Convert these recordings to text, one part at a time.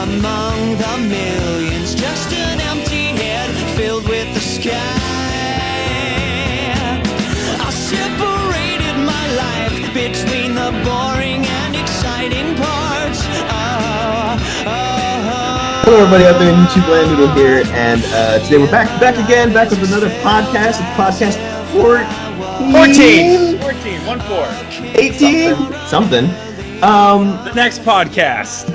among the millions, just an empty head filled with the sky. I separated my life between the boring and exciting parts. Hello everybody out there in YouTube land, Noodle here, and today we're back with another podcast. It's podcast 14. 18? Something. The next podcast.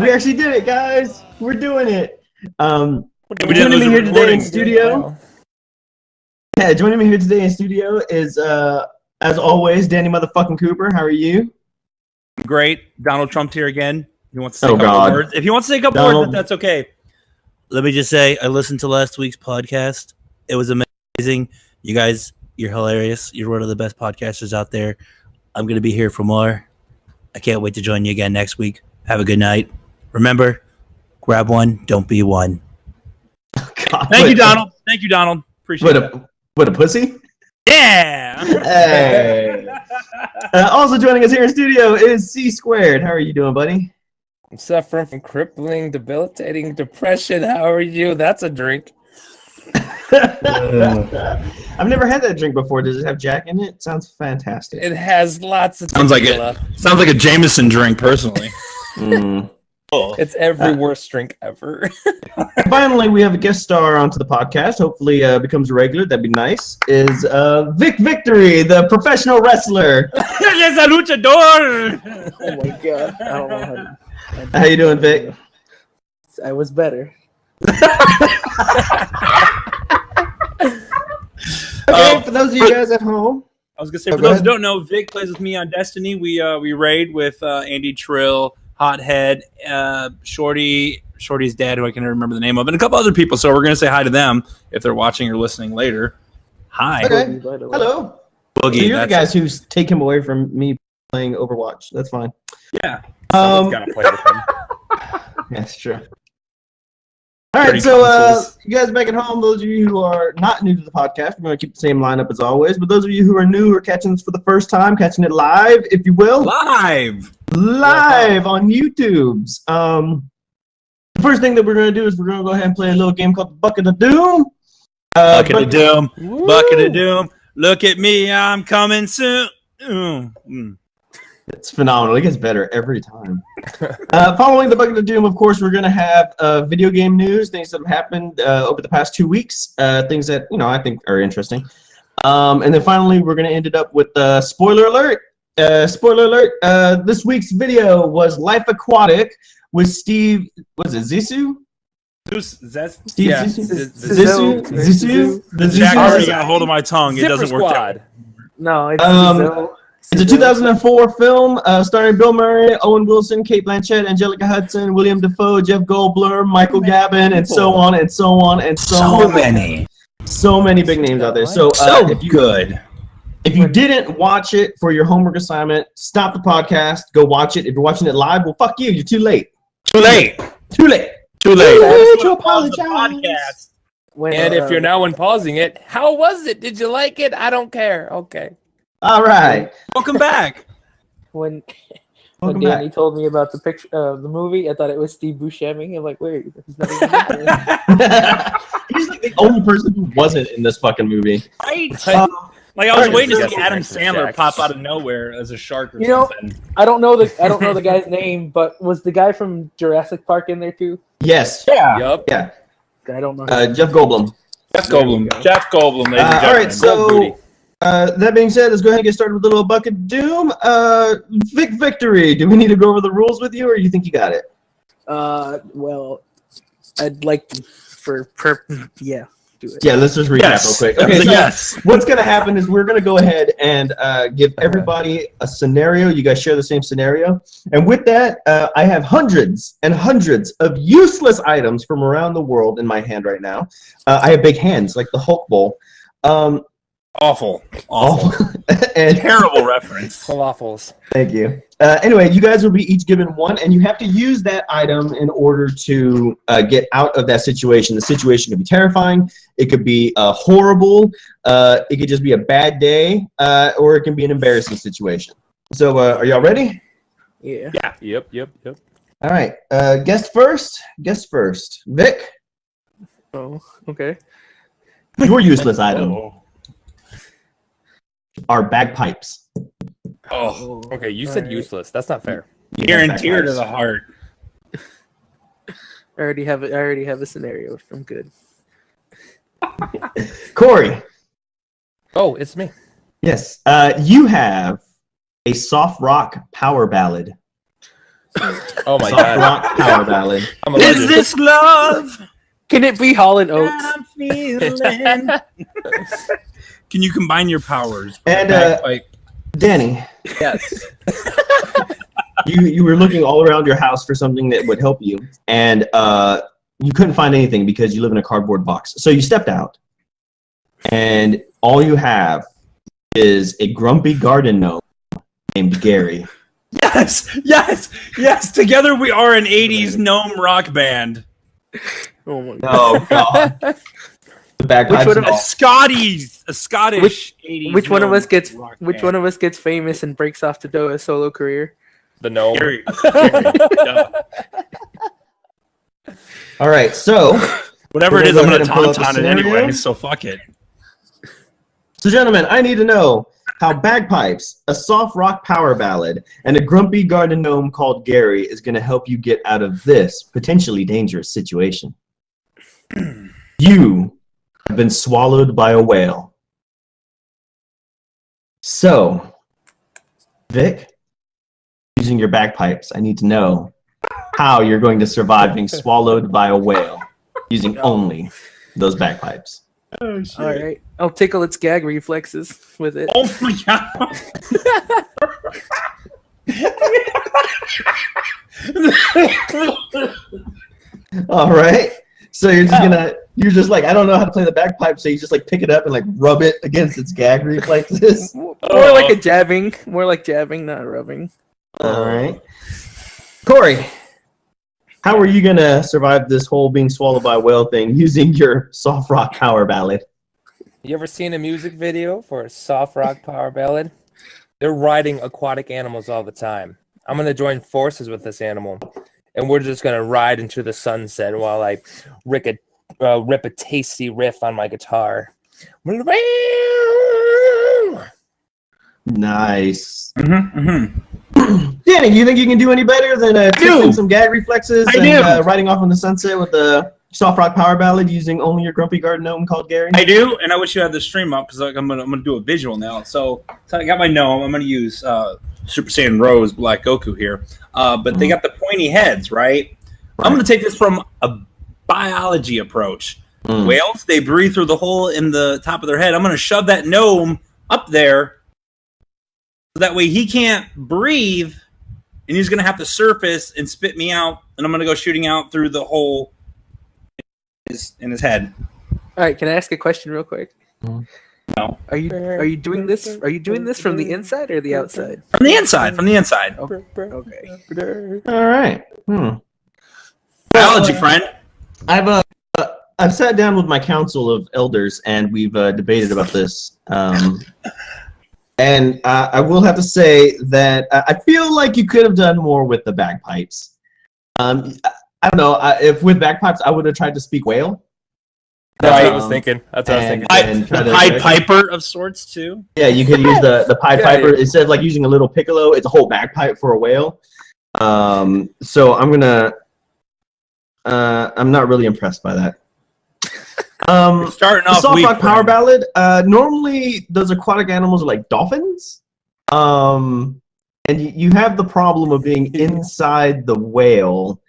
We actually did it, guys. We're doing it. Joining me here today in studio. Yeah, joining me here today in studio is, as always, Danny motherfucking Cooper. How are you? Great. Donald Trump's here again. He wants to say a couple words. If he wants to say a couple words, that's okay. Let me just say, I listened to last week's podcast. It was amazing. You guys, you're hilarious. You're one of the best podcasters out there. I'm going to be here for more. I can't wait to join you again next week. Have a good night. Remember, grab one, don't be one. Oh, God, Thank you, Donald. Thank you, Donald. Appreciate it. What a pussy? Yeah. Hey. Also joining us here in studio is C Squared. How are you doing, buddy? I'm suffering from crippling, debilitating depression. How are you? That's a drink. I've never had that drink before. Does it have Jack in it? Sounds fantastic. It has lots of Sounds like tequila. it. Sounds like a Jameson drink, personally. It's every worst drink ever. Finally, we have a guest star onto the podcast. Hopefully, becomes a regular. That'd be nice. Is Vic Victory, the professional wrestler? Yes, a luchador. Oh my god! I don't know How you doing, Vic? I was better. Okay, for those of you guys at home, I was gonna say, for those who don't know, Vic plays with me on Destiny. We raid with Andy Trill, Hothead, Shorty's dad, who I can't remember the name of, and a couple other people. So we're gonna say hi to them if they're watching or listening later. Hi. Okay. Hello. Boogie. So you're the guys who take him away from me playing Overwatch. That's fine. Yeah. Someone's gotta play with him. That's true. All right, so you guys back at home, those of you who are not new to the podcast, we're going to keep the same lineup as always. But those of you who are new or catching this for the first time, catching it live, if you will. Live on YouTube's. The first thing that we're going to do is we're going to go ahead and play a little game called Bucket of Doom. Bucket of Doom. Look at me, I'm coming soon. It's phenomenal. It gets better every time. Following the Bucket of Doom, of course, we're going to have video game news, things that have happened over the past 2 weeks, things that I think are interesting. And then finally, we're going to end it up with spoiler alert. This week's video was Life Aquatic with Steve. Was it Zissou? Zissou. Jack already got a hold of my tongue. It doesn't work out. No, it's a 2004 film starring Bill Murray, Owen Wilson, Kate Blanchett, Angelica Hudson, William Defoe, Jeff Goldblum, Michael Gavin, and so on and so on and so on. So many big names out there. So if you didn't watch it for your homework assignment, stop the podcast, go watch it. If you're watching it live, well, fuck you. You're too late. Too late. To apologize. And if you're now pausing it, how was it? Did you like it? I don't care. Okay. All right. Welcome back. When Danny told me about the picture of the movie, I thought it was Steve Buscemi. I'm like, wait, he's not even in there. He's like the only person who wasn't in this fucking movie. Right. I was waiting to see Adam Sandler pop out of nowhere as a shark or something. I don't know the guy's name, but was the guy from Jurassic Park in there too? Yes. Yeah. Yup. Yeah. I don't know. Jeff Goldblum. Jeff Goldblum. All right, so that being said, let's go ahead and get started with a little Bucket of Doom. Vic Victory, do we need to go over the rules with you, or you think you got it? Well, I'd like to, do it. Yeah, let's just recap real quick. Okay, so what's going to happen is we're going to go ahead and give everybody a scenario. You guys share the same scenario. And with that, I have hundreds and hundreds of useless items from around the world in my hand right now. I have big hands, like the Hulk Bowl. Awful. And terrible reference. Falafels. Thank you. Anyway, you guys will be each given one, and you have to use that item in order to get out of that situation. The situation could be terrifying. It could be horrible. It could just be a bad day, or it can be an embarrassing situation. So, are y'all ready? Yeah. Yep. All right. Guest first. Vic, Oh, okay. your useless item are bagpipes. Oh, okay. You said useless. That's not fair. Near and dear to the heart. I already have a scenario. I'm good. Corey. Oh, it's me. Yes. You have a soft rock power ballad. Oh my Soft god. rock power ballad. I'm a Is legend. this love? Can it be Hall and Oates? I'm feeling. Can you combine your powers? And Bagpipe. Danny, Yes. you were looking all around your house for something that would help you, and you couldn't find anything because you live in a cardboard box. So you stepped out, and all you have is a grumpy garden gnome named Gary. Yes. Together we are an 80s gnome rock band. Oh my god. Oh god. The bagpipes. Which one of A Scottish 80s. Which one of us gets rock which band. one of us gets famous and breaks off to do a solo career? The gnome. Gary. All right, so Whatever We're it is, gonna I'm go gonna ahead and pull up the taunt it scenario. anyway. So fuck it. gentlemen, I need to know how bagpipes, a soft rock power ballad, and a grumpy garden gnome called Gary is going to help you get out of this potentially dangerous situation. You have been swallowed by a whale. So, Vic, using your bagpipes, I need to know how you're going to survive being swallowed by a whale using only those bagpipes. Oh, shit. All right, I'll tickle its gag reflexes with it. Oh my god. All right. So you're just like, I don't know how to play the bagpipe, so you just like pick it up and like rub it against its gag reflexes. More like a jabbing, not rubbing. All right. Corey, how are you going to survive this whole being swallowed by a whale thing using your soft rock power ballad? You ever seen a music video for a soft rock power ballad? They're riding aquatic animals all the time. I'm going to join forces with this animal, and we're just going to ride into the sunset while I rip a tasty riff on my guitar. Nice. Mm-hmm. Danny, do you think you can do any better than tickling some gag reflexes I and do. riding off in the sunset with the soft rock power ballad using only your grumpy garden gnome called Gary? I do, and I wish you had the stream up because I'm gonna do a visual now. So I got my gnome. I'm gonna use Super Saiyan Rose Black Goku here, but they got the pointy heads, right? I'm gonna take this from a biology approach. Whales, they breathe through the hole in the top of their head. I'm gonna shove that gnome up there, so that way he can't breathe, and he's gonna have to surface and spit me out, and I'm gonna go shooting out through the hole in his head. All right, can I ask a question real quick? No. Are you doing this? Are you doing this from the inside or the outside? From the inside. From the inside. Okay. All right. Biology, friend. I've sat down with my council of elders and we've debated about this. And I will have to say that I feel like you could have done more with the bagpipes. I don't know if with bagpipes I would have tried to speak whale. That's what I was thinking. That's what I was thinking. And try to- Pied Piper of sorts too. Yeah, you could use the Pied Yeah, Piper instead of like using a little piccolo. It's a whole bagpipe for a whale. So I'm gonna. I'm not really impressed by that. Starting The off soft weak, rock power friend. ballad. Normally, those aquatic animals are like dolphins. And you have the problem of being inside the whale,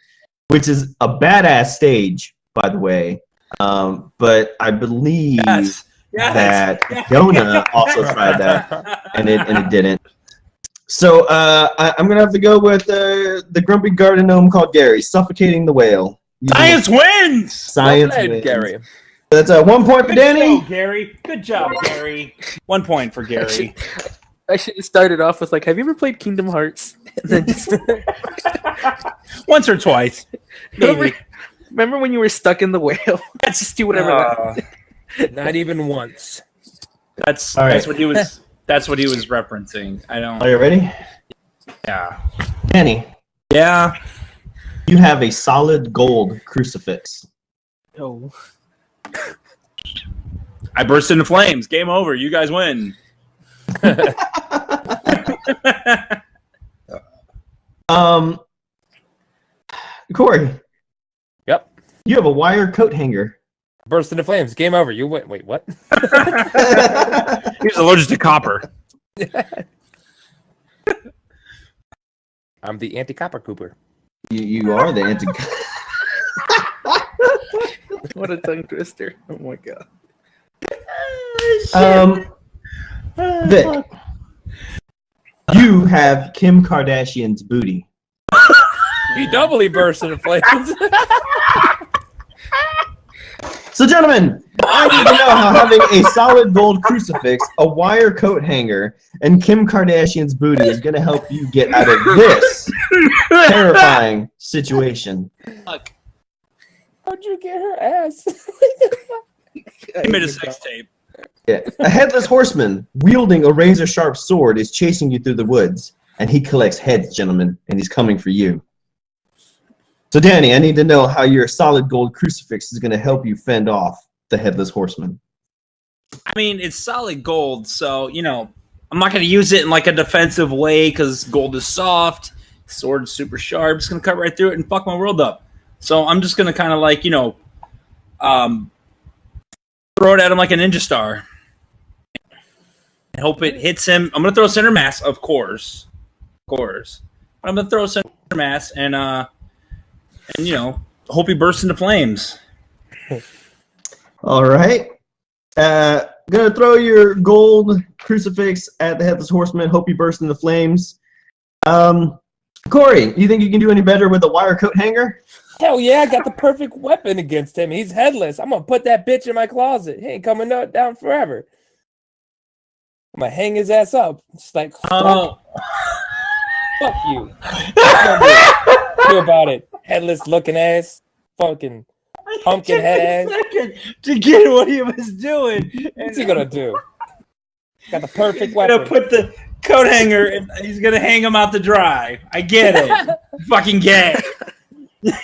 which is a badass stage, by the way. But I believe that Jonah also tried that, and it didn't. So I'm gonna have to go with the grumpy garden gnome called Gary, suffocating the whale. Science wins. Science Well played, wins. Gary. That's 1 point for Danny. Go, Gary. Good job, Gary. 1 point for Gary. I should have started off with like, have you ever played Kingdom Hearts? And then just Once or twice. Maybe. remember when you were stuck in the whale? Just do whatever. Not even once. That's what he was. That's what he was referencing. I don't. Are you ready? Yeah. Danny, Yeah. You have a solid gold crucifix. Oh. I burst into flames. Game over. You guys win. Corey. Yep. You have a wire coat hanger. Burst into flames. Game over. You win. Wait, what? He's allergic to copper. I'm the anti-copper Cooper. You are the anti. What a tongue twister. Oh my god. Vic. You have Kim Kardashian's booty. He doubly burst into flames. So, gentlemen, I need to know how having a solid gold crucifix, a wire coat hanger, and Kim Kardashian's booty is going to help you get out of this terrifying situation. Fuck. How'd you get her ass? He made a sex tape. Yeah. A headless horseman wielding a razor-sharp sword is chasing you through the woods, and he collects heads, gentlemen, and he's coming for you. So, Danny, I need to know how your solid gold crucifix is going to help you fend off the headless horseman. I mean, it's solid gold, so, you know, I'm not going to use it in like a defensive way because gold is soft, sword's super sharp. It's going to cut right through it and fuck my world up. So I'm just going to kind of like, you know, throw it at him like a ninja star. I hope it hits him. I'm going to throw center mass, of course. I'm going to throw center mass and you know, hope he bursts into flames. All right. Gonna throw your gold crucifix at the headless horseman. Hope you burst into flames. Corey, you think you can do any better with a wire coat hanger? Hell yeah, I got the perfect weapon against him. He's headless. I'm gonna put that bitch in my closet. He ain't coming down forever. I'm gonna hang his ass up. Just like, fuck you. Do about it. Headless looking ass. Fucking pumpkin head ass. To get what he was doing. What's he gonna do? Got the perfect He's weapon. gonna put the coat hanger and he's gonna hang him out to dry. I get it. Fucking gay.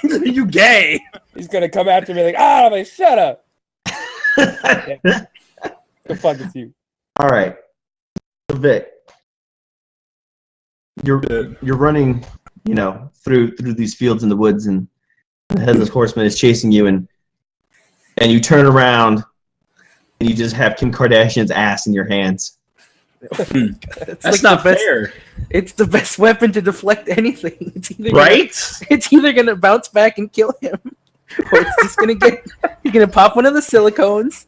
You gay. He's gonna come after me like, I'm like, shut up. The fuck is you? All right. So Vic, you're running, you know, through these fields in the woods, and the headless horseman is chasing you, and you turn around and you just have Kim Kardashian's ass in your hands. That's like not the best, fair. It's the best weapon to deflect anything. It's either Right? It's either gonna bounce back and kill him, or it's just gonna you're gonna pop one of the silicones.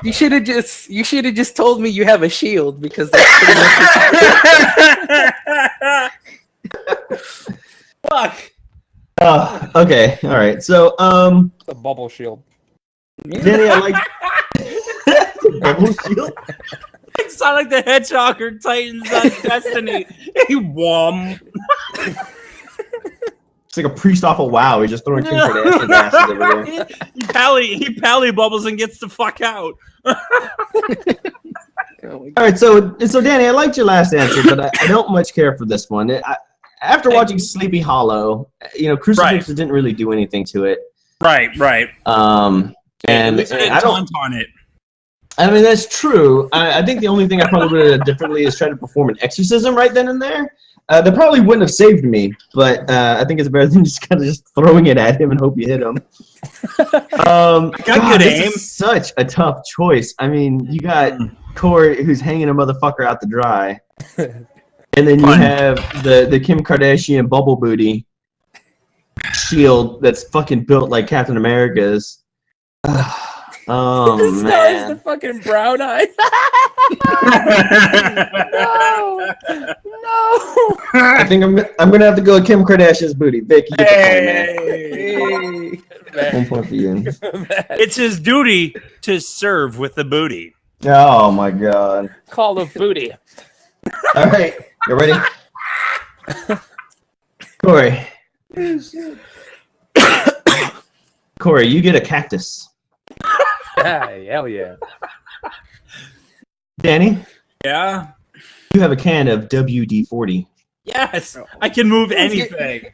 You should have just told me you have a shield, because that's pretty much Fuck. Okay. All right. So, The bubble shield. Danny, I like bubble shield. It sounded like the Hedgehog or Titans on Destiny. He wham. It's like a priest off of WoW. He's just throwing Kim Kardashian's asses everywhere. He pally bubbles and gets the fuck out. All right, so Danny, I liked your last answer, but I don't much care for this one. After watching Sleepy Hollow, you know, crucifixes didn't really do anything to it. Right. And At least I didn't don't. taunt on it. I mean, that's true. I think the only thing I probably would have done differently is try to perform an exorcism right then and there. That probably wouldn't have saved me, but I think it's better than just kind of just throwing it at him and hope you hit him. Good aim. This is such a tough choice. I mean, you got Corey who's hanging a motherfucker out to dry, and then you have the Kim Kardashian bubble booty shield that's fucking built like Captain America's. Oh The star is the man! fucking brown eye. No. I think I'm gonna have to go with Kim Kardashian's booty. Vic, you get the point, man. 1 point for you. It's his duty to serve with the booty. Oh my god! Call of booty. All right, you ready? Corey. Corey, you get a cactus. Hell yeah. Danny, Yeah. you have a can of WD-40. Yes, I can move anything.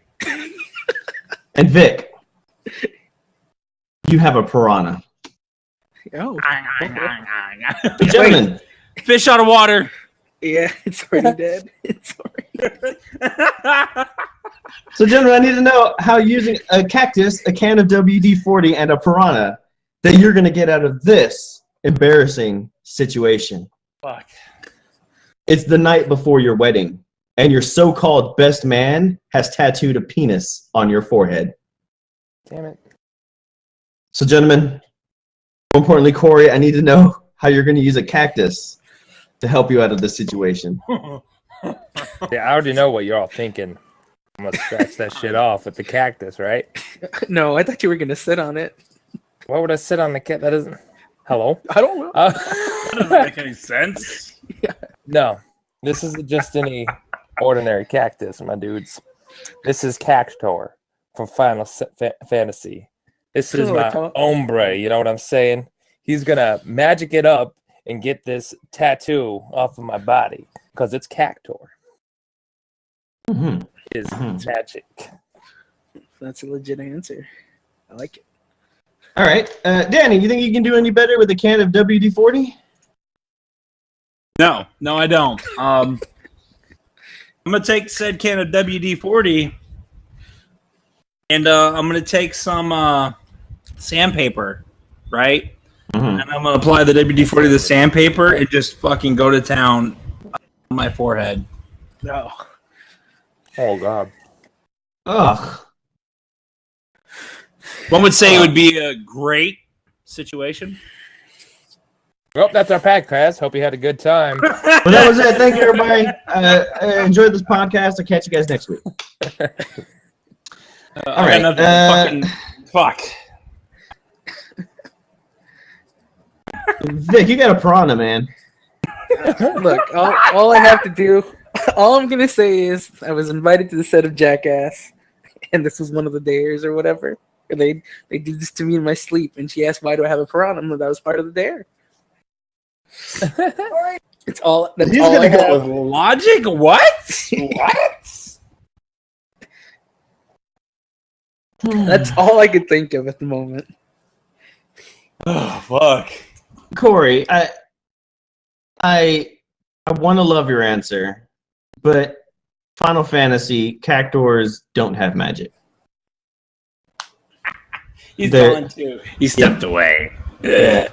And Vic, you have a piranha. Oh. Gentlemen, Fish out of water. Yeah, it's already dead. It's already so gentlemen, I need to know how using a cactus, a can of WD-40, and a piranha that you're going to get out of this embarrassing situation. Fuck. It's the night before your wedding, and your so-called best man has tattooed a penis on your forehead. Damn it. So gentlemen, more importantly, Corey, I need to know how you're going to use a cactus to help you out of this situation. Yeah, I already know what you're all thinking. I'm gonna scratch that shit off with the cactus, right? No, I thought you were gonna sit on it. Why would I sit on the cat? That doesn't. Hello? I don't know. That doesn't make any sense. No, this isn't just any ordinary cactus, my dudes. This is Cactor from Final Fantasy. This is my hombre, you know what I'm saying? He's gonna magic it up and get this tattoo off of my body because it's Cactor. Mm-hmm. Is magic. That's a legit answer. I like it. All right. Danny, you think you can do any better with a can of WD-40? No, I don't. I'm going to take said can of WD-40 and I'm going to take some sandpaper, right? Mm-hmm. And I'm going to apply the WD-40 to the sandpaper and just fucking go to town on my forehead. No. Oh, God. Ugh. One would say it would be a great situation. Well, that's our podcast. Hope you had a good time. Well, that was it. Thank you, everybody. Enjoyed this podcast. I'll catch you guys next week. All right. Fuck. Vic, you got a piranha, man. Look, all I have to do, all I'm gonna say is I was invited to the set of Jackass, and this was one of the dares or whatever. And they did this to me in my sleep, and she asked why do I have a piranha, and that was part of the dare. It's all. That's He's all gonna I go have. with logic. What? What? That's all I could think of at the moment. Oh fuck. Corey, I want to love your answer, but Final Fantasy Cactors don't have magic. He's gone too. He stepped away. Yeah.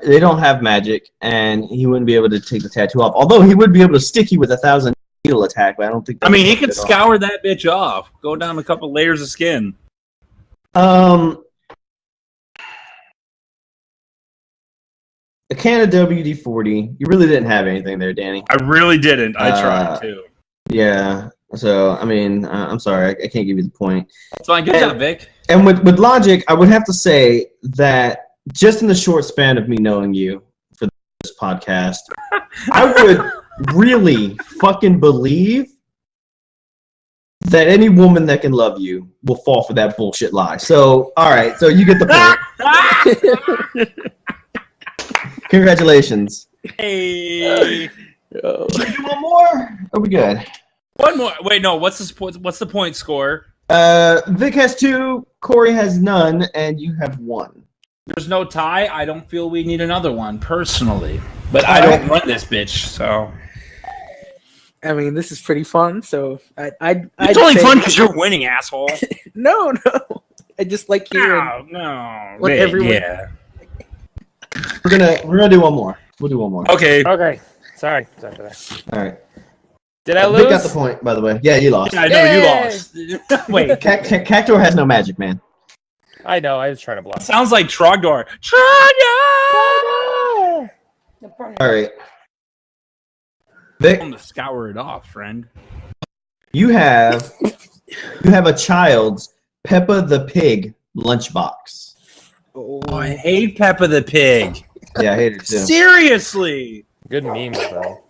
They don't have magic, and he wouldn't be able to take the tattoo off. Although he would be able to stick you with 1,000 needle attack, but I don't think. I mean, he could scour that bitch off. Go down a couple layers of skin. A can of WD-40. You really didn't have anything there, Danny. I really didn't. I tried to. Yeah. So I mean, I'm sorry, I can't give you the point. So I get that, Vic. And with logic, I would have to say that just in the short span of me knowing you for this podcast, I would really fucking believe that any woman that can love you will fall for that bullshit lie. So, all right, so you get the point. Congratulations. Hey. Should we do one more? Are we good? One more. Wait, no. What's the point score? Vic has 2, Corey has none, and you have 1. There's no tie. I don't feel we need another one, personally. But I don't run this bitch, so. I mean, this is pretty fun. So It's only fun because you're winning, asshole. No. I just like hearing. No. What Vic, everyone. Yeah. We're gonna do one more. We'll do one more. Okay. Sorry. All right. Did I lose? Vic got the point, by the way. Yeah, you lost. Yeah, I know you lost. Wait, Cactor has no magic, man. I know. I was trying to block. Sounds like Trogdor. All right. Vic, I'm gonna scour it off, friend. you have a child's Peppa the Pig lunchbox. Oh, I hate Peppa the Pig. Yeah, I hate it too. Seriously. Good memes, though.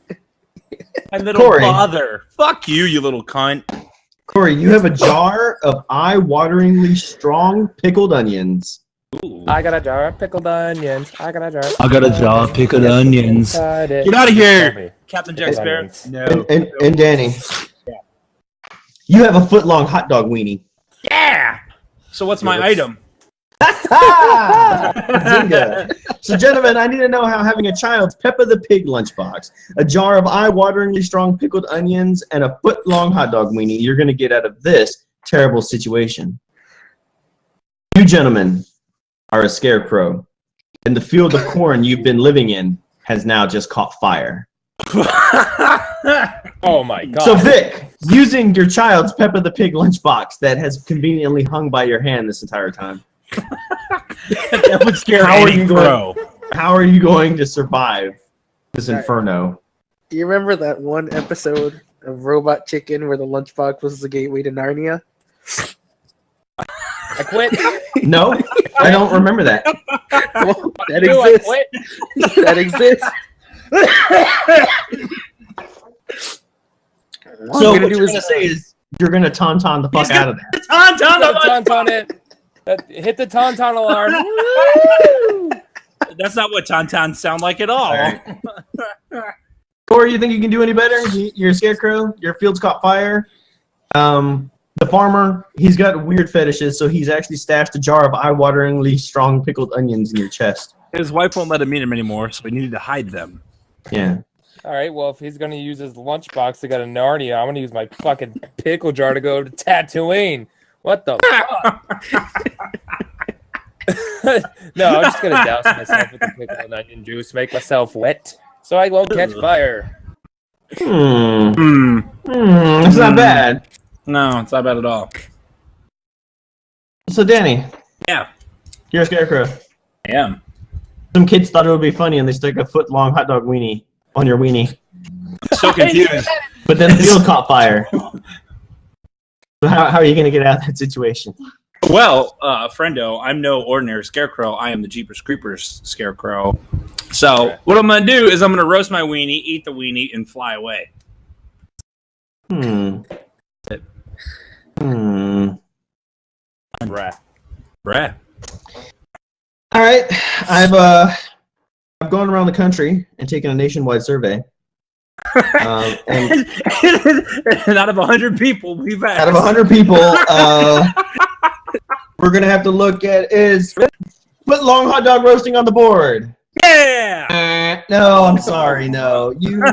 My little Corey. bother. Fuck you, you little cunt. Corey, you have a jar of eye-wateringly strong pickled onions. Ooh. I got a jar of pickled onions. I got a jar of pickled onions. Get Get out of here. Captain Jack Sparrow. No. And Danny. Yeah. You have a foot-long hot dog weenie. Yeah. So what's my item? Zinga. So, gentlemen, I need to know how having a child's Peppa the Pig lunchbox, a jar of eye-wateringly strong pickled onions, and a foot-long hot dog weenie you're going to get out of this terrible situation. You gentlemen are a scarecrow, and the field of corn you've been living in has now just caught fire. Oh my god. So, Vic, using your child's Peppa the Pig lunchbox that has conveniently hung by your hand this entire time, That would scare any crow. How are you going to survive this inferno? You remember that one episode of Robot Chicken where the lunchbox was the gateway to Narnia? I quit. No, I don't remember that. Well, that No, I exists. quit. That exists. So what you're going to say is you're going to tauntaun the fuck out of there. Tauntaun it. Hit the tauntaun alarm. That's not what tauntauns sound like at all. Corey, you think you can do any better? You're a scarecrow. Your field's caught fire. The farmer, he's got weird fetishes, so he's actually stashed a jar of eye-wateringly strong pickled onions in your chest. His wife won't let him eat them anymore, so he needed to hide them. Yeah. All right, well, if he's going to use his lunchbox to go to Narnia, I'm going to use my fucking pickle jar to go to Tatooine. What the fuck? No, I'm just going to douse myself with the pickle and onion juice, make myself wet, so I won't catch fire. It's not bad. No, it's not bad at all. So, Danny. Yeah. You're a scarecrow. I am. Some kids thought it would be funny, and they stuck a foot-long hot dog weenie on your weenie. I'm so confused. But then the field caught fire. So how are you going to get out of that situation? Well, friendo, I'm no ordinary scarecrow. I am the Jeepers Creepers scarecrow. So what I'm going to do is I'm going to roast my weenie, eat the weenie, and fly away. Bruh. All right. I've gone around the country and taken a nationwide survey. And out of 100 people, we've asked. out of 100 people, we're going to have to look at is foot-long hot dog roasting on the board. Yeah! No, I'm sorry. No. You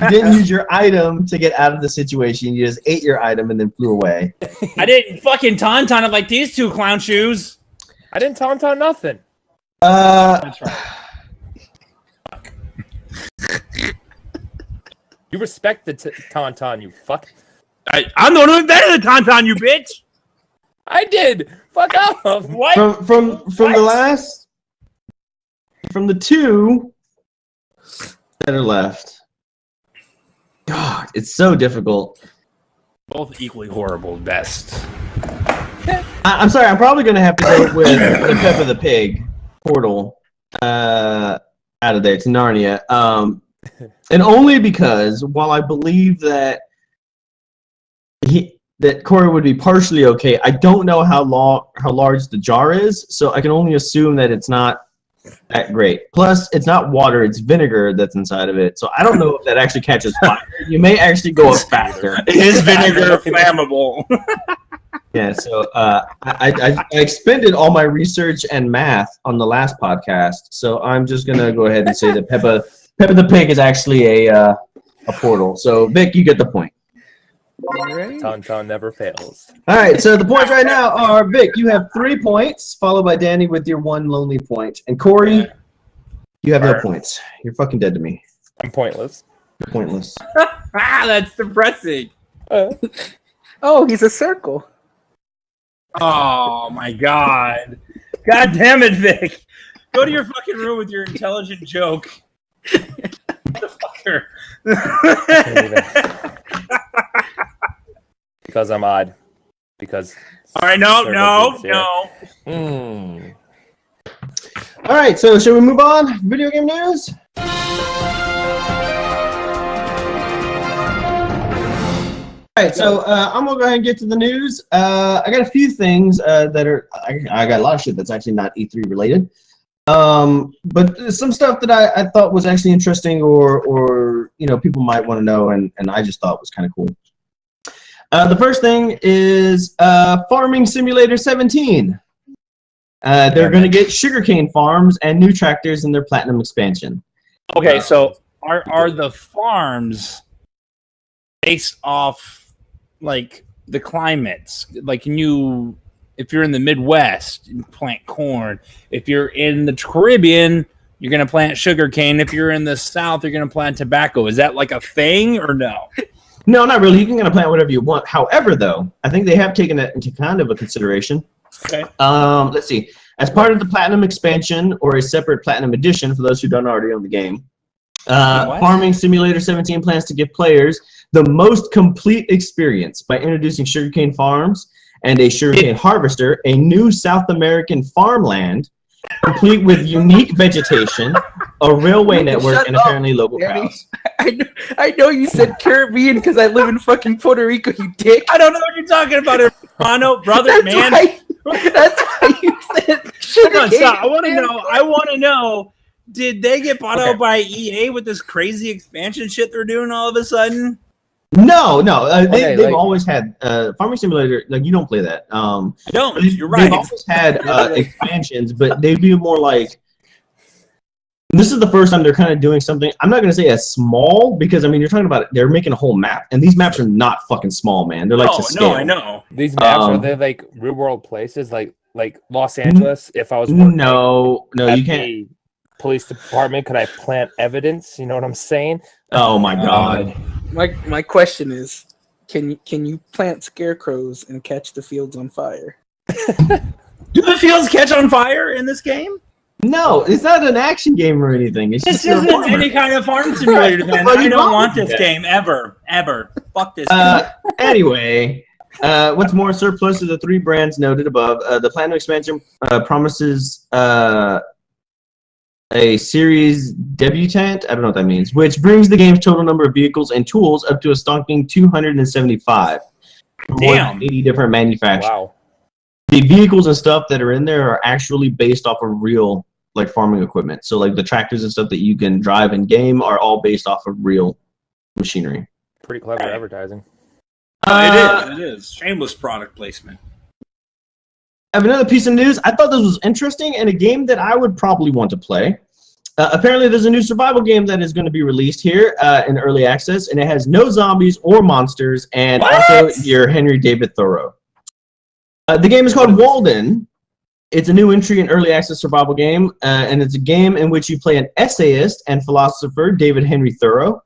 didn't use your item to get out of the situation. You just ate your item and then flew away. I didn't fucking tauntaun it like these two clown shoes. I didn't tauntaun nothing. That's right. You respect the tauntaun, you fuck. I'm the one who invented the tauntaun, you bitch! I did! Fuck off! What? From the two that are left. God, it's so difficult. Both equally horrible, best. I'm sorry, I'm probably going to have to go with the Peppa the Pig portal out of there to Narnia. And only because while I believe that Corey would be partially okay, I don't know how large the jar is, so I can only assume that it's not that great. Plus, it's not water, it's vinegar that's inside of it, so I don't know if that actually catches fire. You may actually go up faster. Is vinegar flammable? Yeah, so I expended all my research and math on the last podcast, so I'm just going to go ahead and say that Peppa the Pig is actually a portal. So, Vic, you get the point. Tauntaun never fails. All right, so the points right now are, Vic, you have 3 points, followed by Danny with your 1 lonely point. And Corey, you have no points. You're fucking dead to me. I'm pointless. You're pointless. That's depressing. Oh, he's a circle. Oh, my God. God damn it, Vic. Go to your fucking room with your intelligent joke. Motherfucker. Because I'm odd. Because. All right, no. All right, so should we move on? Video game news? All right, so I'm going to go ahead and get to the news. I got a few things that are... I got a lot of shit that's actually not E3 related. But some stuff that I thought was actually interesting, or people might want to know, and I just thought was kind of cool. The first thing is Farming Simulator 17. They're going to get sugarcane farms and new tractors in their Platinum expansion. Okay, so are the farms based off like the climates? Like, if you're in the Midwest, you plant corn. If you're in the Caribbean, you're going to plant sugarcane. If you're in the South, you're going to plant tobacco. Is that like a thing or no? No, not really. You can kind of plant whatever you want. However, though, I think they have taken that into kind of a consideration. Okay. Let's see. As part of the Platinum expansion or a separate Platinum edition, for those who don't already own the game, Farming Simulator 17 plans to give players the most complete experience by introducing sugarcane farms and a sugarcane harvester, a new South American farmland, complete with unique vegetation, a railway network, and apparently local crowds. I know you said Caribbean because I live in fucking Puerto Rico, you dick. I don't know what you're talking about, hermano, brother, man. That's why you said Hold on, stop. I want to know, did they get bought out by EA with this crazy expansion shit they're doing all of a sudden? No. They've always had Farming Simulator. Like, you don't play that. I don't. You're right. They've always had expansions, but they'd be more like. This is the first time they're kind of doing something. I'm not going to say as small because you're talking about they're making a whole map, and these maps are not fucking small, man. They're like to scale. No, I know. These maps are they like real world places, like Los Angeles. If I was no, you can't. The police department, could I plant evidence? You know what I'm saying? Oh my god. My question is, can you plant scarecrows and catch the fields on fire? Do the fields catch on fire in this game? No, it's not an action game or anything. It's this just isn't any kind of farm simulator, man. I don't want this game ever. Fuck this game. Anyway, what's more, surplus of the three brands noted above. The Platinum expansion promises a series debutant. I don't know what that means, which brings the game's total number of vehicles and tools up to a stonking 275. Damn. 80 different manufacturers. Wow. The vehicles and stuff that are in there are actually based off of real farming equipment. So like the tractors and stuff that you can drive in game are all based off of real machinery. Pretty clever advertising. It is. Shameless product placement. I have another piece of news. I thought this was interesting and a game that I would probably want to play. Apparently there's a new survival game that is going to be released here in early access, and it has no zombies or monsters, and also your Henry David Thoreau. The game is called Walden. It's a new entry in early access survival game, and it's a game in which you play an essayist and philosopher, David Henry Thoreau.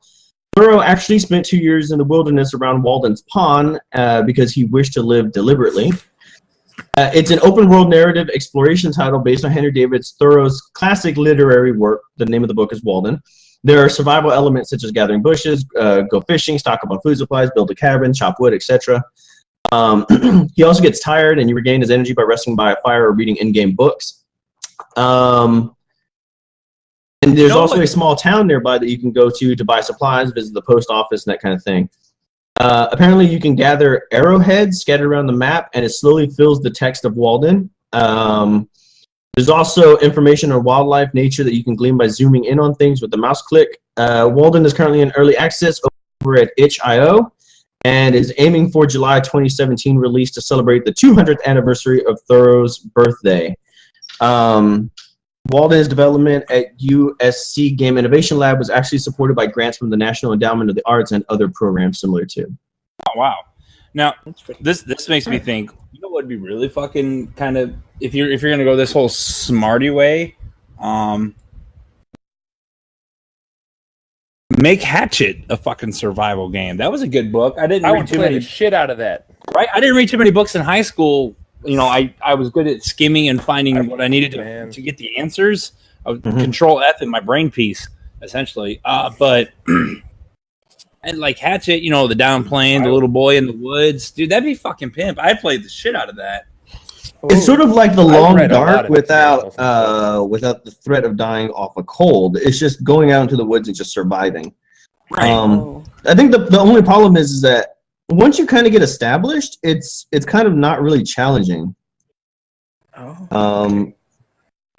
Thoreau actually spent 2 years in the wilderness around Walden's Pond because he wished to live deliberately. It's an open-world narrative exploration title based on Henry David Thoreau's classic literary work. The name of the book is Walden. There are survival elements such as gathering bushes, go fishing, stock up on food supplies, build a cabin, chop wood, etc. He also gets tired, and you regain his energy by resting by a fire or reading in-game books. And there's also a small town nearby that you can go to buy supplies, visit the post office, and that kind of thing. Apparently, you can gather arrowheads scattered around the map, and it slowly fills the text of Walden. There's also information on wildlife, nature that you can glean by zooming in on things with the mouse click. Walden is currently in early access over at itch.io. And is aiming for July 2017 release to celebrate the 200th anniversary of Thoreau's birthday. Walden's development at USC Game Innovation Lab was actually supported by grants from the National Endowment of the Arts and other programs similar to. Oh, wow. Now, this makes me think, you know what would be really fucking kind of, if you're going to go this whole smarty way, make Hatchet a fucking survival game. That was a good book. I would play the shit out of that. Right? I didn't read too many books in high school. You know, I was good at skimming and finding what I needed to get the answers. I would control F in my brain piece, essentially. But and like Hatchet, you know, the downplane, the little boy in the woods. Dude, that'd be fucking pimp. I played the shit out of that. It's sort of like the Long Dark without the threat of dying off a cold. It's just going out into the woods and just surviving. Right. I think the only problem is that once you kind of get established, it's kind of not really challenging.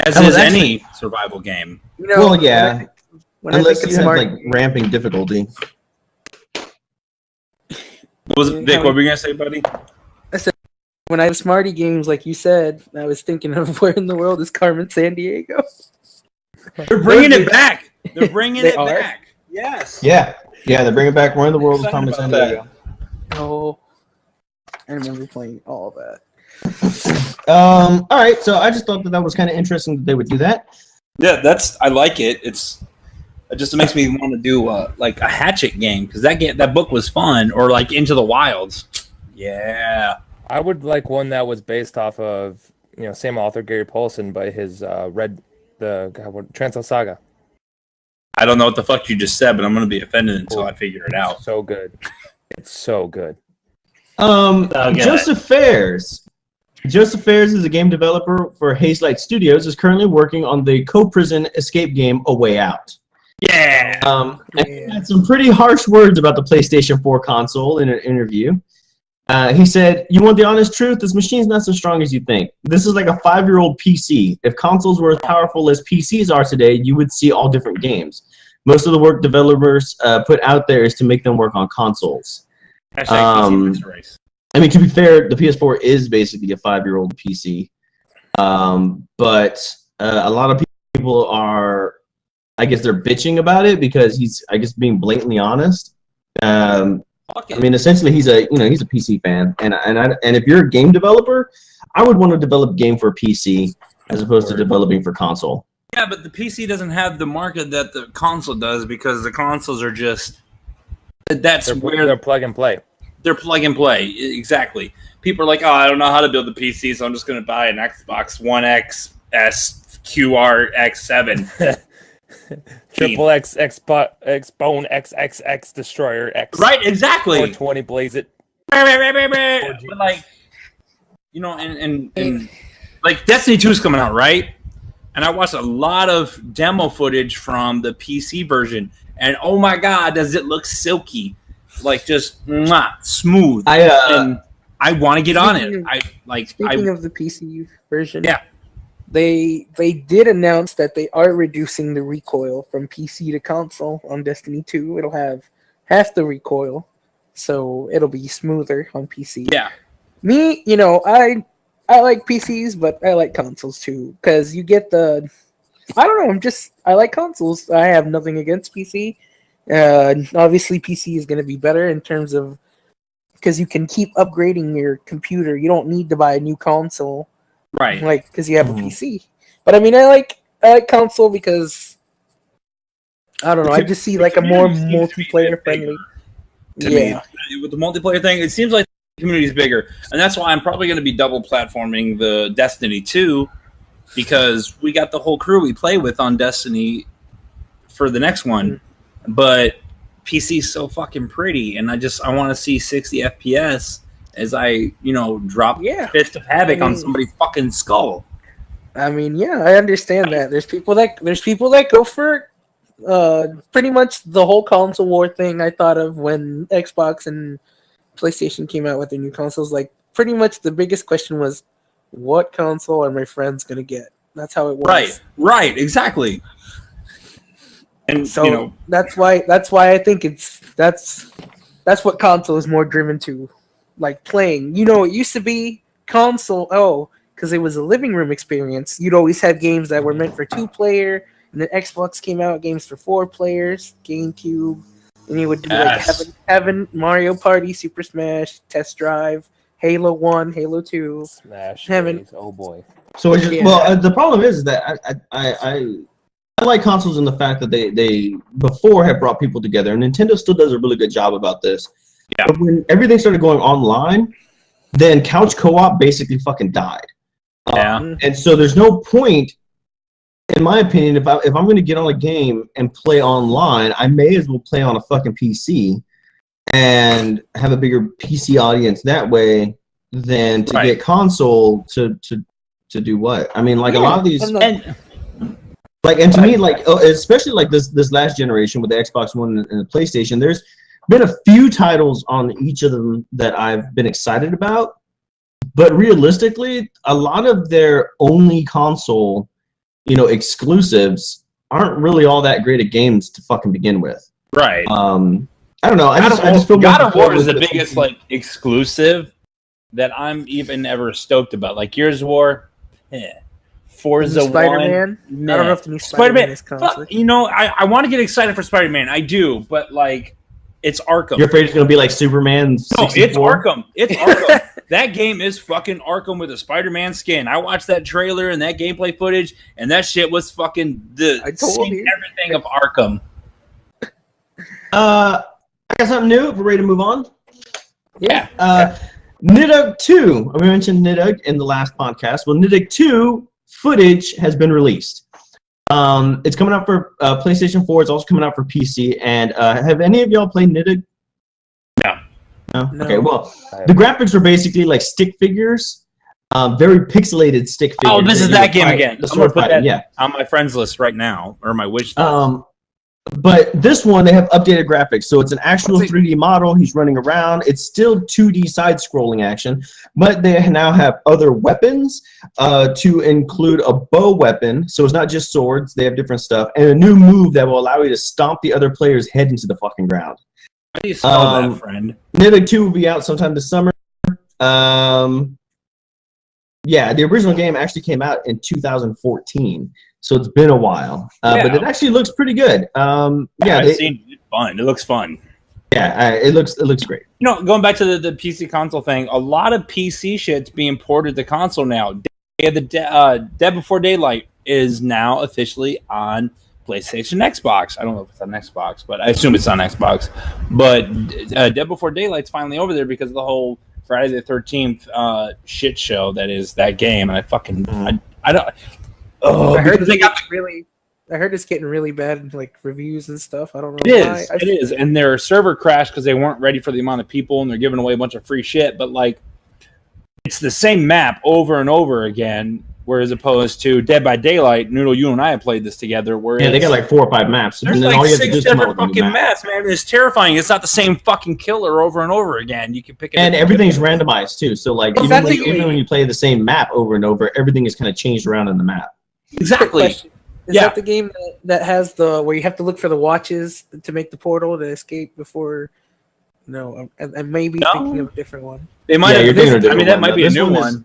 As is any survival game. You know, Well, yeah. Unless you have smart, like ramping difficulty. What was it, Vic? What were you gonna say, buddy? when I have Smarty games, like you said, I was thinking of where in the world is Carmen Sandiego? They're bringing it back. They're bringing it back. Yes. Yeah, they're bringing back Where in the World is Carmen Sandiego. Oh, I remember playing all of that. All right, so I just thought that was kind of interesting that they would do that. Yeah, I like it. It just makes me want to do like a Hatchet game because that book was fun, or like Into the Wilds. Yeah, I would like one that was based off of same author Gary Paulson, but his Transl Saga. I don't know what the fuck you just said, but I'm gonna be offended until I figure it out. So good, it's so good. Joseph Fares. Joseph Fares is a game developer for Hazelight Studios. Is currently working on the co-prison escape game A Way Out. Yeah. And he had some pretty harsh words about the PlayStation 4 console in an interview. He said, "You want the honest truth? This machine's not so strong as you think. This is like a 5-year-old PC. If consoles were as powerful as PCs are today, you would see all different games. Most of the work developers put out there is to make them work on consoles." I mean, to be fair, the PS4 is basically a 5-year-old PC. But a lot of people are, I guess they're bitching about it because he's, I guess, being blatantly honest. I mean, essentially, he's a PC fan, and if you're a game developer, I would want to develop a game for a PC as opposed to developing for console. Yeah, but the PC doesn't have the market that the console does because the consoles are just They're plug and play. They're plug and play, exactly. People are like, "Oh, I don't know how to build a PC, so I'm just going to buy an Xbox One X S QRX7." Triple X Bone XXX Destroyer X. Right, exactly. 420 Blaze it. But like, and like Destiny 2 is coming out, right? And I watched a lot of demo footage from the PC version, and oh my god, does it look silky? Like just smooth. And I want to get on it. Speaking of the PC version, yeah, they did announce that they are reducing the recoil from PC to console on Destiny 2. It'll have half the recoil, so it'll be smoother on PC. Yeah. Me, I like PCs, but I like consoles too because you get I don't know. I like consoles. I have nothing against PC. Obviously, PC is going to be better in terms of because you can keep upgrading your computer. You don't need to buy a new console, right? Like because you have a PC. But I mean, I like console because I don't know. I just see like a more multiplayer friendly. Me, with the multiplayer thing, it seems like the community is bigger, and that's why I'm probably going to be double platforming the Destiny 2 because we got the whole crew we play with on Destiny for the next one. Mm-hmm. But PC's so fucking pretty, and I want to see 60 FPS as I, drop Fist of Havoc on somebody's fucking skull. I mean, yeah, I understand that. There's people that go for pretty much the whole console war thing. I thought of when Xbox and PlayStation came out with their new consoles. Like, pretty much the biggest question was, what console are my friends gonna get? That's how it was. Right, exactly. And so that's why I think that's what console is more driven to, like playing. It used to be console. Because it was a living room experience. You'd always have games that were meant for 2-player, and then Xbox came out games for 4 players, GameCube, and you would do like Heaven, Mario Party, Super Smash, Test Drive, Halo 1, Halo 2, Smash. Heaven. Oh boy. So the problem is that I like consoles in the fact that they before have brought people together, and Nintendo still does a really good job about this. Yeah. But when everything started going online, then couch co-op basically fucking died. Yeah. And so there's no point, in my opinion, if I'm going to get on a game and play online, I may as well play on a fucking PC and have a bigger PC audience that way than to get console to do what? I mean, like a lot of these. And to me, like especially like this last generation with the Xbox One and the PlayStation, there's been a few titles on each of them that I've been excited about, but realistically, a lot of their only console exclusives aren't really all that great at games to fucking begin with. Right. I don't know. I just feel God of War is the biggest like exclusive that I'm even ever stoked about. Like Gears of War, Forza Spider-Man. 1. Nah. I don't know if the new Spider-Man is coming. I want to get excited for Spider-Man. I do, but like, it's Arkham. You're afraid it's gonna be like Superman 64? No, it's Arkham. It's Arkham. That game is fucking Arkham with a Spider-Man skin. I watched that trailer and that gameplay footage, and that shit was fucking everything of Arkham. I got something new. We're ready to move on. Yeah. Nidhogg 2. We mentioned Nidhogg in the last podcast. Well, Nidhogg 2 footage has been released. It's coming out for PlayStation 4. It's also coming out for PC. And have any of y'all played Nidhogg? No. Okay, well, the graphics are basically like stick figures. Very pixelated stick figures. Oh, this is that game again. I'm going to put that on my friends list right now, or my wish list. But this one, they have updated graphics. So it's an actual 3D model. He's running around. It's still 2D side-scrolling action. But they now have other weapons to include a bow weapon. So it's not just swords. They have different stuff. And a new move that will allow you to stomp the other player's head into the fucking ground. How do you spell that, friend? Nidhogg 2 will be out sometime this summer. Yeah, the original game actually came out in 2014. So it's been a while, but it actually looks pretty good. I've seen it. Fun. It looks fun. Yeah, it looks great. Going back to the PC console thing, a lot of PC shit's being ported to console now. Dead Before Daylight is now officially on PlayStation, Xbox. I don't know if it's on Xbox, but I assume it's on Xbox. But Dead Before Daylight's finally over there because of the whole Friday the 13th shit show that is that game, and I don't. Oh, I heard it's getting really bad like reviews and stuff. I don't know. It is, and their server crashed because they weren't ready for the amount of people, and they're giving away a bunch of free shit. But like, it's the same map over and over again. Whereas opposed to Dead by Daylight, Noodle, you and I have played this together. Where they got like 4 or 5 maps. There's like 6 different fucking maps, man. It's terrifying. It's not the same fucking killer over and over again. You can pick it, and everything's randomized too. So like, even when you play the same map over and over, everything is kind of changed around in the map. Exactly. Is that the game that has where you have to look for the watches to make the portal to escape before? No, I'm maybe thinking of a different one. They might have. That might be a new one.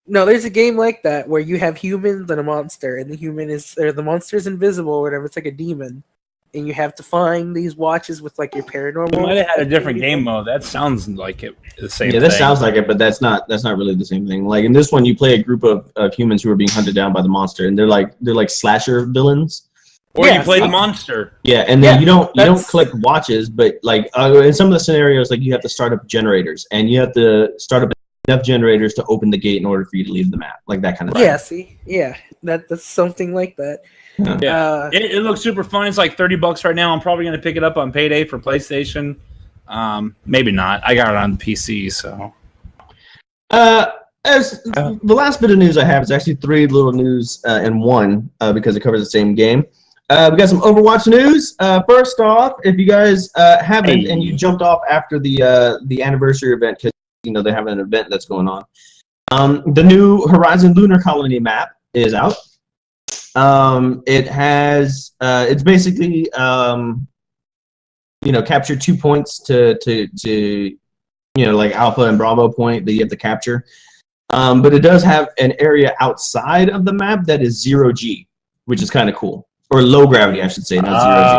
No, there's a game like that where you have humans and a monster, and the monster is invisible or whatever. It's like a demon, and you have to find these watches with like your paranormal. You might have had a different game mode. That sounds like it. The same. Yeah, that sounds like it, but that's not really the same thing. Like in this one, you play a group of humans who are being hunted down by the monster, and they're like slasher villains. Or you play the monster. Yeah, and then you don't collect watches, but like in some of the scenarios, like you have to start up generators, and you have to start up enough generators to open the gate in order for you to leave the map, like that kind of thing. That's something like that. Yeah, it looks super fun. It's like $30 right now. I'm probably going to pick it up on payday for PlayStation. Maybe not. I got it on PC, so. As the last bit of news I have is actually 3 little news in one because it covers the same game. We got some Overwatch news. First off, if you guys haven't and you jumped off after the anniversary event because they have an event that's going on, the new Horizon Lunar Colony map is out. It has it's basically capture 2 points to like Alpha and Bravo point that you have to capture. But it does have an area outside of the map that is 0G, which is kind of cool. Or low gravity, I should say, not 0G.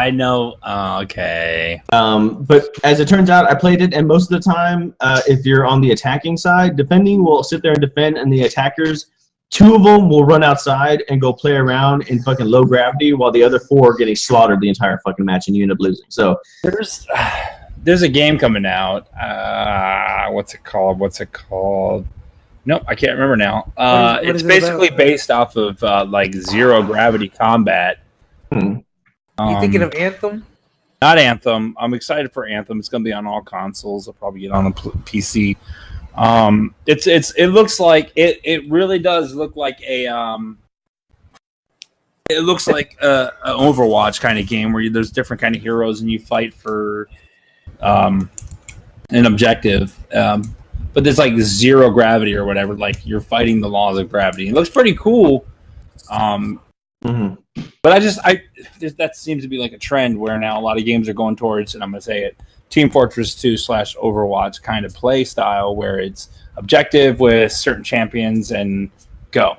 I know. Okay. But as it turns out, I played it, and most of the time, if you're on the attacking side, defending will sit there and defend, and the attackers, 2 of them will run outside and go play around in fucking low gravity, while the other 4 are getting slaughtered the entire fucking match, and you end up losing. So there's a game coming out. What's it called? Nope, I can't remember now. It's basically based off of like zero gravity combat. You thinking of Anthem? Not Anthem. I'm excited for Anthem. It's going to be on all consoles. I'll probably get on a PC. It looks like it really does look like a it looks like an Overwatch kind of game where there's different kind of heroes and you fight for an objective. But there's like zero gravity or whatever. Like you're fighting the laws of gravity. It looks pretty cool. But that seems to be like a trend where now a lot of games are going towards, and I'm going to say it, Team Fortress 2 / Overwatch kind of play style where it's objective with certain champions and go,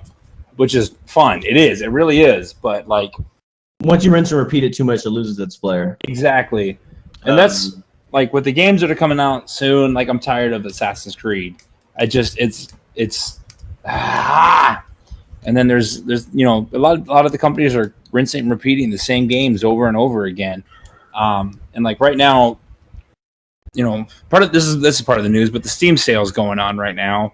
which is fun. It is. It really is. But like, once you rinse and repeat it too much, it loses its flair. Exactly. And that's like with the games that are coming out soon. Like I'm tired of Assassin's Creed. And then there's a lot of the companies are rinsing and repeating the same games over and over again. And like right now, part of this is part of the news, but the Steam sale is going on right now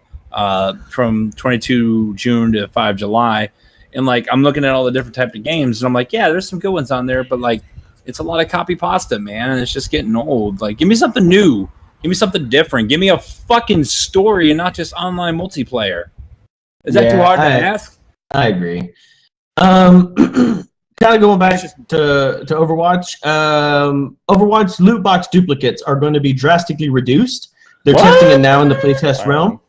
from 22 June to 5 July. And like I'm looking at all the different types of games, and I'm like, yeah, there's some good ones on there, but like it's a lot of copy pasta, man, and it's just getting old. Like, give me something new, give me something different, give me a fucking story and not just online multiplayer. Is that too hard to ask? I agree. Kind of going back to Overwatch. Overwatch loot box duplicates are going to be drastically reduced. They're testing it now in the playtest realm.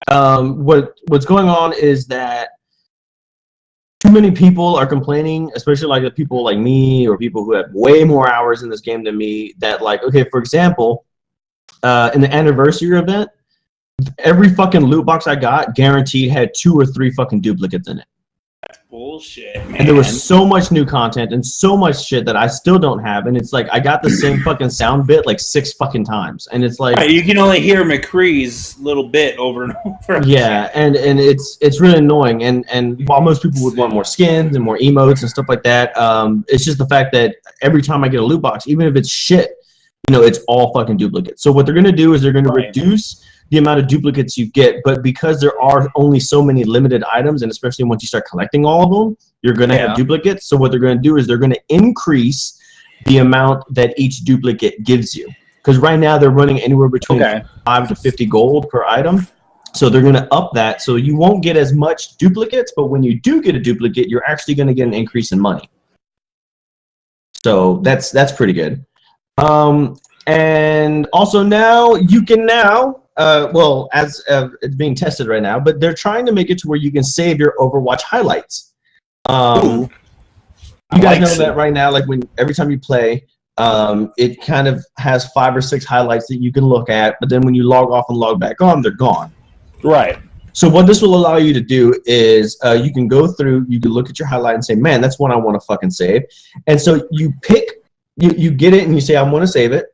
What's going on is that too many people are complaining, especially like the people like me or people who have way more hours in this game than me, that like, okay, for example, in the anniversary event, every fucking loot box I got guaranteed had 2 or 3 fucking duplicates in it. That's bullshit, man. And there was so much new content and so much shit that I still don't have. And it's like I got the same fucking sound bit like 6 fucking times. And it's like you can only hear McCree's little bit over and over. Yeah, and it's really annoying. And while most people would want more skins and more emotes and stuff like that, it's just the fact that every time I get a loot box, even if it's shit, it's all fucking duplicates. So what they're gonna do is they're gonna reduce the amount of duplicates you get, but because there are only so many limited items, and especially once you start collecting all of them, you're going to have duplicates. So what they're going to do is they're going to increase the amount that each duplicate gives you. Because right now they're running anywhere between 5 to 50 gold per item. So they're going to up that. So you won't get as much duplicates, but when you do get a duplicate, you're actually going to get an increase in money. So that's pretty good. And also now you can as it's being tested right now, but they're trying to make it to where you can save your Overwatch highlights. You guys know that right now, like every time you play, it kind of has 5 or 6 highlights that you can look at, but then when you log off and log back on, they're gone. Right. So what this will allow you to do is you can go through, you can look at your highlight and say, man, that's one I want to fucking save. And so you pick, you get it and you say, I want to save it.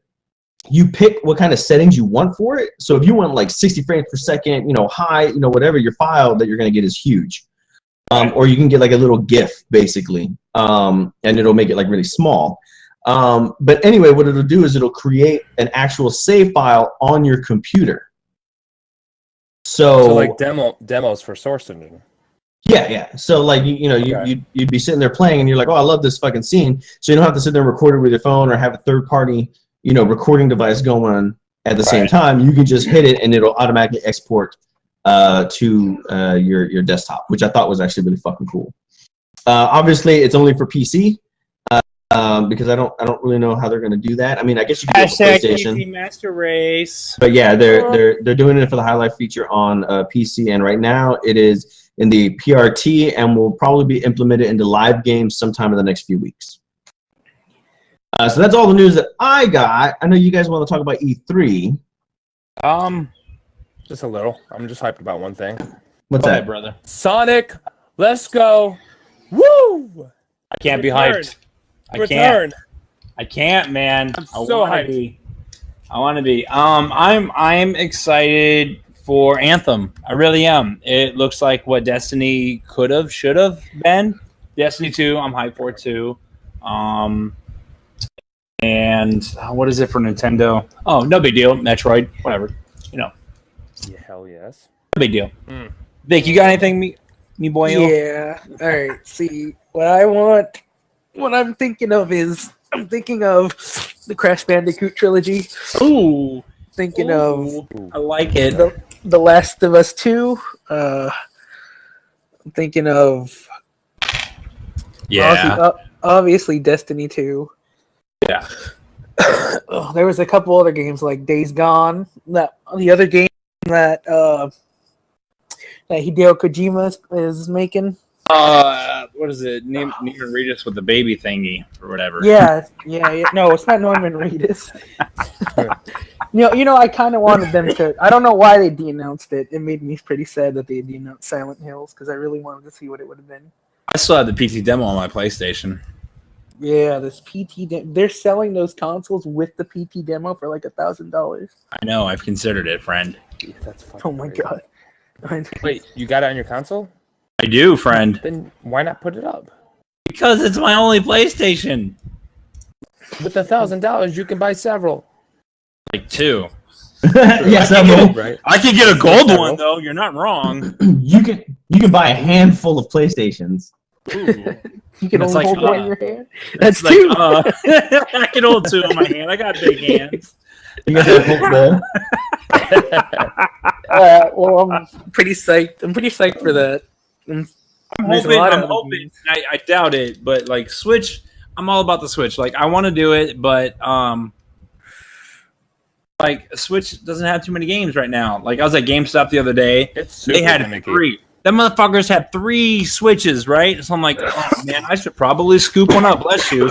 You pick what kind of settings you want for it. So if you want like 60 frames per second, high, whatever, your file that you're going to get is huge. Or you can get like a little GIF basically. And it'll make it like really small. But anyway, what it'll do is it'll create an actual save file on your computer. So like demos for Source Engine. Yeah. So like, you'd be sitting there playing and you're like, oh, I love this fucking scene. So you don't have to sit there and record it with your phone or have a third party recording device going at the same time. You can just hit it and it'll automatically export to your desktop, which I thought was actually really fucking cool. Obviously, it's only for PC because I don't really know how they're going to do that. I mean, I guess you can do PlayStation. Easy Master Race. But yeah, they're doing it for the highlight feature on PC, and right now it is in the PRT and will probably be implemented into live games sometime in the next few weeks. So that's all the news that I got. I know you guys want to talk about E3. Just a little. I'm just hyped about one thing. What's that, brother? Sonic, let's go. Woo! I can't be hyped. I can't, man. I'm so hyped. I want to be. I'm excited for Anthem. I really am. It looks like what Destiny should have been. Destiny 2, I'm hyped for it too. And what is it for Nintendo? Oh, no big deal. Metroid, whatever. Yeah, hell yes. No big deal. Vic, you got anything, me boy? Yeah. All right. See, what I'm thinking of is the Crash Bandicoot trilogy. Ooh. Thinking of. I like it. The Last of Us 2. I'm thinking of. Yeah. Obviously, Destiny 2. Yeah. There was a couple other games like Days Gone. The other game that Hideo Kojima is making. What is it? Norman Reedus with the baby thingy or whatever. Yeah. No, it's not Norman Reedus. I kind of wanted them to. I don't know why they denounced it. It made me pretty sad that they denounced Silent Hills because I really wanted to see what it would have been. I still have the PT demo on my PlayStation. Yeah, this PT they're selling those consoles with the PT demo for like $1,000. I know. I've considered it, friend. That's fucking Oh my crazy. god! Wait, you got it on your console? I do, friend. Then why not put it up? Because it's my only PlayStation. With $1,000, you can buy several. Like 2. Yes, I Right? I could get a gold one though. You're not wrong. You can buy a handful of PlayStations. Ooh. You can That's only like, hold one in your hand. That's That's two. I can hold 2 in my hand. I got big hands. You got that Well, I'm pretty psyched. I'm pretty psyched for that. I'm There's a lot of hoping. I doubt it, but like Switch, I'm all about the Switch. Like I want to do it, but like Switch doesn't have too many games right now. Like I was at GameStop the other day. They had gimmicky. 3. Them motherfuckers had 3 Switches, right? So I'm like, oh man, I should probably scoop one up. Bless you.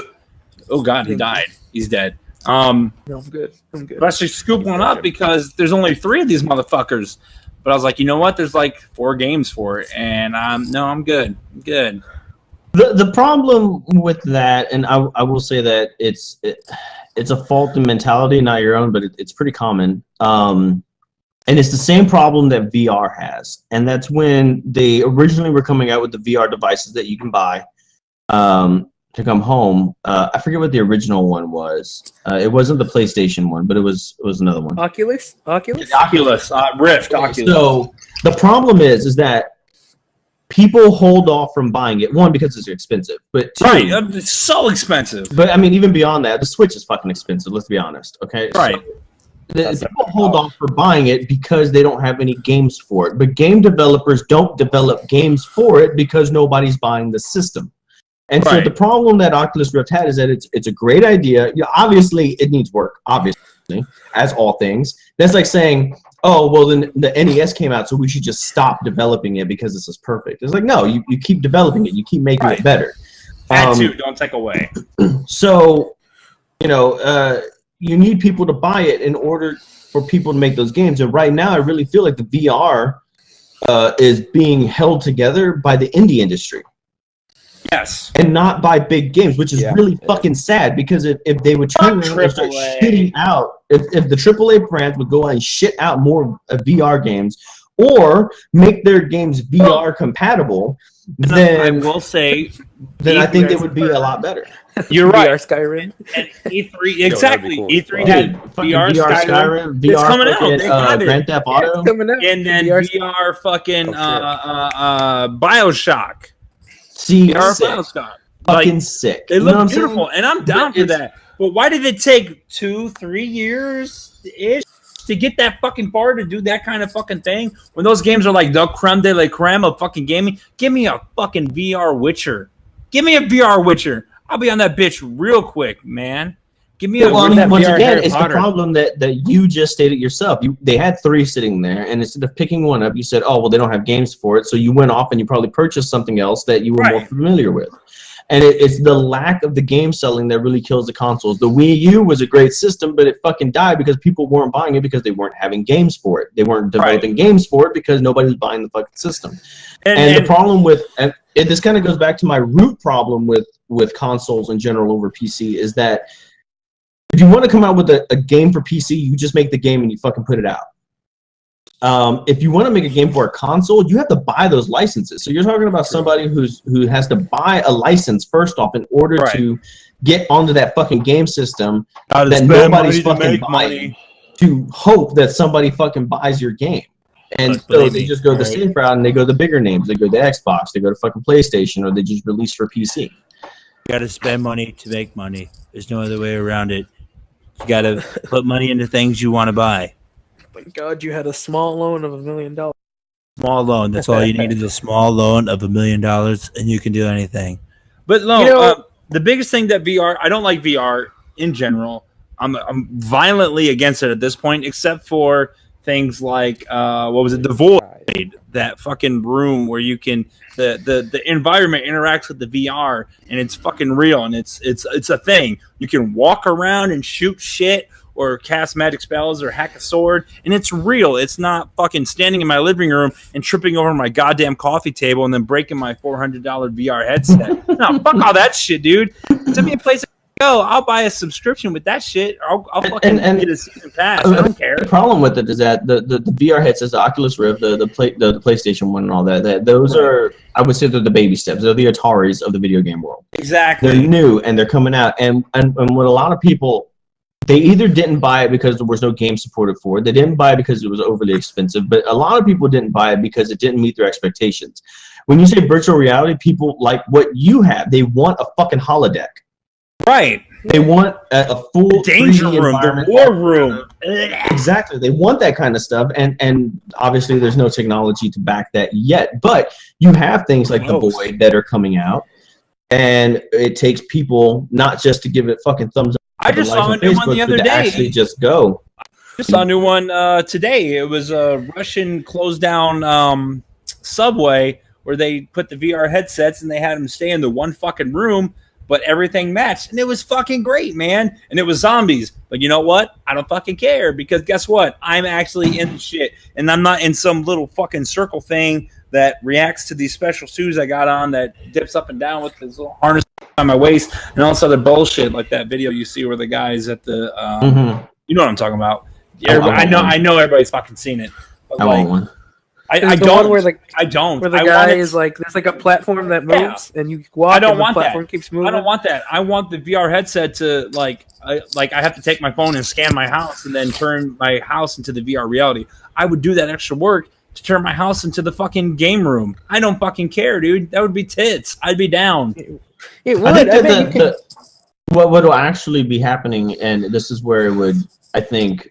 Oh God, he died. He's dead. No, I'm good. But I should scoop one up because there's only 3 of these motherfuckers. But I was like, you know what? There's like 4 games for it, and no, I'm good. I'm good. The problem with that, and I will say that it's a faulty mentality, not your own, but it's pretty common. And it's the same problem that VR has, and that's when they originally were coming out with the VR devices that you can buy to come home. I forget what the original one was. It wasn't the PlayStation one, but it was another one. Oculus. Rift, Oculus. So the problem is that people hold off from buying it. One, because it's expensive, but 2, Right, it's so expensive. But I mean, even beyond that, the Switch is fucking expensive. Let's be honest. Okay. Right. So, people hold off for buying it because they don't have any games for it. But game developers don't develop games for it because nobody's buying the system. And so Right. the problem that Oculus Rift had is that it's a great idea. Obviously, it needs work. Obviously, as all things. That's like saying, oh, well, then the NES came out, so we should just stop developing it because this is perfect. It's like, no, you keep developing it. You keep making it better. Add to, don't take away. So, you need people to buy it in order for people to make those games. And right now, I really feel like the VR is being held together by the indie industry. Yes. And not by big games, which is really fucking sad, because if they would turn around and start shitting out, if the AAA brands would go and shit out more VR games or make their games VR compatible, then I will say, then I think it would be a lot better. You're right. VR Skyrim. And E3, exactly. cool. E3 had Fucking VR Skyrim. VR It's coming out. fucking, They got it. Grand Theft Auto. It's coming out. And then VR fucking Bioshock. See, VR sick. Bioshock. Fucking Like, sick. they You know look what I'm saying? beautiful, and I'm down for that. But why did it take 2-3 years ish to get that fucking far to do that kind of fucking thing? When those games are like the creme de la creme of fucking gaming, give me a fucking VR Witcher. Give me a VR Witcher. I'll be on that bitch real quick, man. Give me a Well, I mean, that once VR again, Harry it's Potter. the problem that you just stated yourself. They had 3 sitting there, and instead of picking one up, you said, oh, well, they don't have games for it. So you went off and you probably purchased something else that you were more familiar with. And it's the lack of the game selling that really kills the consoles. The Wii U was a great system, but it fucking died because people weren't buying it because they weren't having games for it. They weren't developing games for it because nobody was buying the fucking system. And the problem with, and this kind of goes back to my root problem with consoles in general over PC, is that if you want to come out with a game for PC, you just make the game and you fucking put it out. If you want to make a game for a console, you have to buy those licenses. So you're talking about somebody who has to buy a license first off in order to get onto that fucking game system that nobody's fucking buying, to hope that somebody fucking buys your game. And so they just go the safe route and they go the bigger names. They go to Xbox, they go to fucking PlayStation, or they just release for PC. You got to spend money to make money. There's no other way around it. You got to put money into things you want to buy. Thank God you had a small loan of $1 million. Small loan. That's all you need is a small loan of $1 million, and you can do anything. But no, the biggest thing that VR, I don't like VR in general. I'm violently against it at this point, except for things like what was it, the Void, that fucking room where you can the environment interacts with the VR and it's fucking real and it's a thing. You can walk around and shoot shit or cast magic spells or hack a sword, and it's real. It's not fucking standing in my living room and tripping over my goddamn coffee table and then breaking my $400 VR headset. No, fuck all that shit, dude. Send me a place to go. I'll buy a subscription with that shit. I'll fucking get a season pass. I don't care. The problem with it is that the VR headsets, the Oculus Rift, the PlayStation one, and all that those are, I would say, they're the baby steps. They're the Ataris of the video game world. Exactly. They're new and they're coming out, and what a lot of people, they either didn't buy it because there was no game supported for it. They didn't buy it because it was overly expensive. But a lot of people didn't buy it because it didn't meet their expectations. When you say virtual reality, people like what you have. They want a fucking holodeck. Right. They want a full danger room, the war room. Exactly. They want that kind of stuff. And obviously there's no technology to back that yet. But you have things like the Void that are coming out. And it takes people not just to give it fucking thumbs up. I just saw a new one the other day. Actually, just go. Just saw a new one today. It was a Russian closed down subway where they put the VR headsets and they had them stay in the one fucking room, but everything matched, and it was fucking great, man. And it was zombies, but you know what? I don't fucking care because guess what? I'm actually in the shit, and I'm not in some little fucking circle thing that reacts to these special shoes I got on that dips up and down with this little harness on my waist and all this other bullshit, like that video you see where the guy's at the you know what I'm talking about. I know everybody's fucking seen it. But I want one. I don't. Where the guy is like, there's like a platform that moves and you walk. I don't want the platform that. Keeps moving. I don't want that. I want the VR headset to I have to take my phone and scan my house and then turn my house into the VR reality. I would do that extra work to turn my house into the fucking game room. I don't fucking care, dude. That would be tits. I'd be down. It would. What will actually be happening, and this is where it would, I think,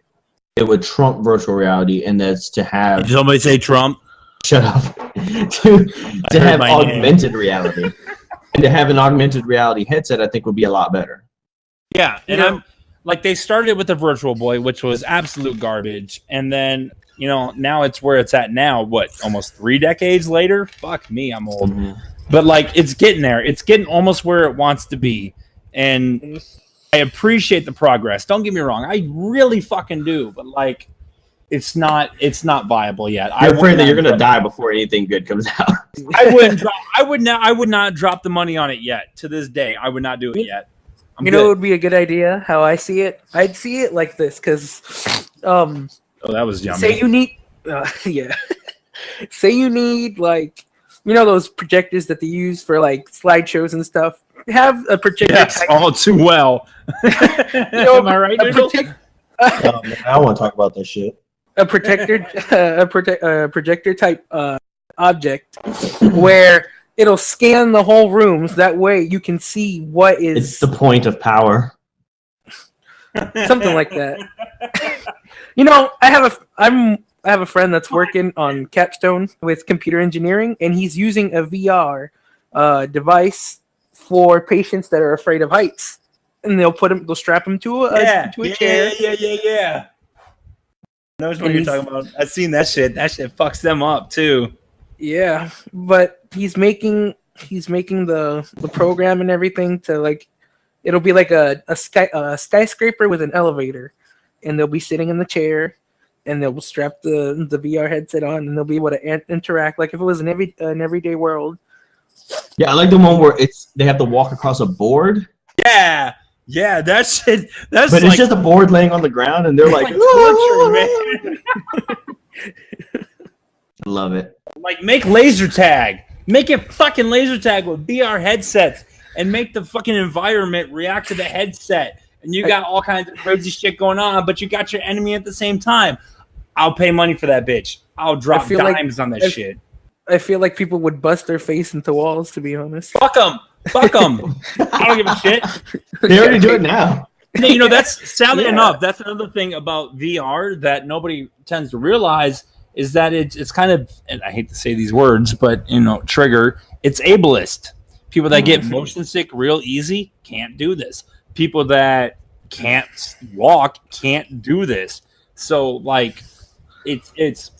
it would trump virtual reality, and that's to have. Did somebody say Trump? Shut up. to have augmented reality, and to have an augmented reality headset, I think would be a lot better. Yeah, and I'm like, they started with the Virtual Boy, which was absolute garbage, and then now it's where it's at now. What, almost 3 decades later? Fuck me, I'm old. Mm-hmm. But like, it's getting there. It's getting almost where it wants to be, and I appreciate the progress. Don't get me wrong, I really fucking do. But like, it's not viable yet. I'm afraid that you're gonna die before anything good comes out. I would not drop the money on it yet. To this day, I would not do it yet. It would be a good idea. How I see it, I'd see it like this, because oh, that was yummy. Say you need, say you need like, those projectors that they use for like slideshows and stuff. Have a projector. Yes, all too well. Am I right? Man, I want to talk about this shit. A projector, projector type object where it'll scan the whole rooms. That way you can see what is. It's the point of power. Something like that. I have a friend that's working on Capstone with computer engineering, and he's using a VR device for patients that are afraid of heights, and they'll strap them to a chair. Yeah. Knows what you're talking about. I've seen that shit. That shit fucks them up too. Yeah, but he's making the program and everything to like, it'll be like a skyscraper with an elevator, and they'll be sitting in the chair, and they'll strap the VR headset on, and they'll be able to interact like if it was an everyday world. Yeah, I like the one where they have to walk across a board. Yeah, that shit. But it's just a board laying on the ground, and they're like torture, man. I love it. Like, make laser tag. Make it fucking laser tag with VR headsets, and make the fucking environment react to the headset. And you got all kinds of crazy shit going on, but you got your enemy at the same time. I'll pay money for that bitch. I'll drop dimes on that shit. I feel like people would bust their face into walls, to be honest. Fuck them. I don't give a shit. They already do it now. That's sadly enough. That's another thing about VR that nobody tends to realize is that it's kind of, and I hate to say these words, but trigger. It's ableist. People that get motion sick real easy can't do this. People that can't walk can't do this. So like, It is.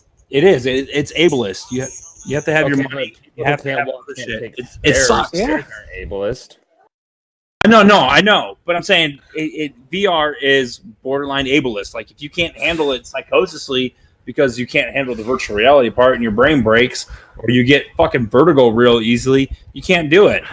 It's ableist. You have to have your Okay, money. but You have to people have can't all this can't shit. take It theirs. sucks. Yeah. They aren't ableist. I know, but I'm saying VR is borderline ableist. Like if you can't handle it psychosisly because you can't handle the virtual reality part and your brain breaks, or you get fucking vertigo real easily, you can't do it.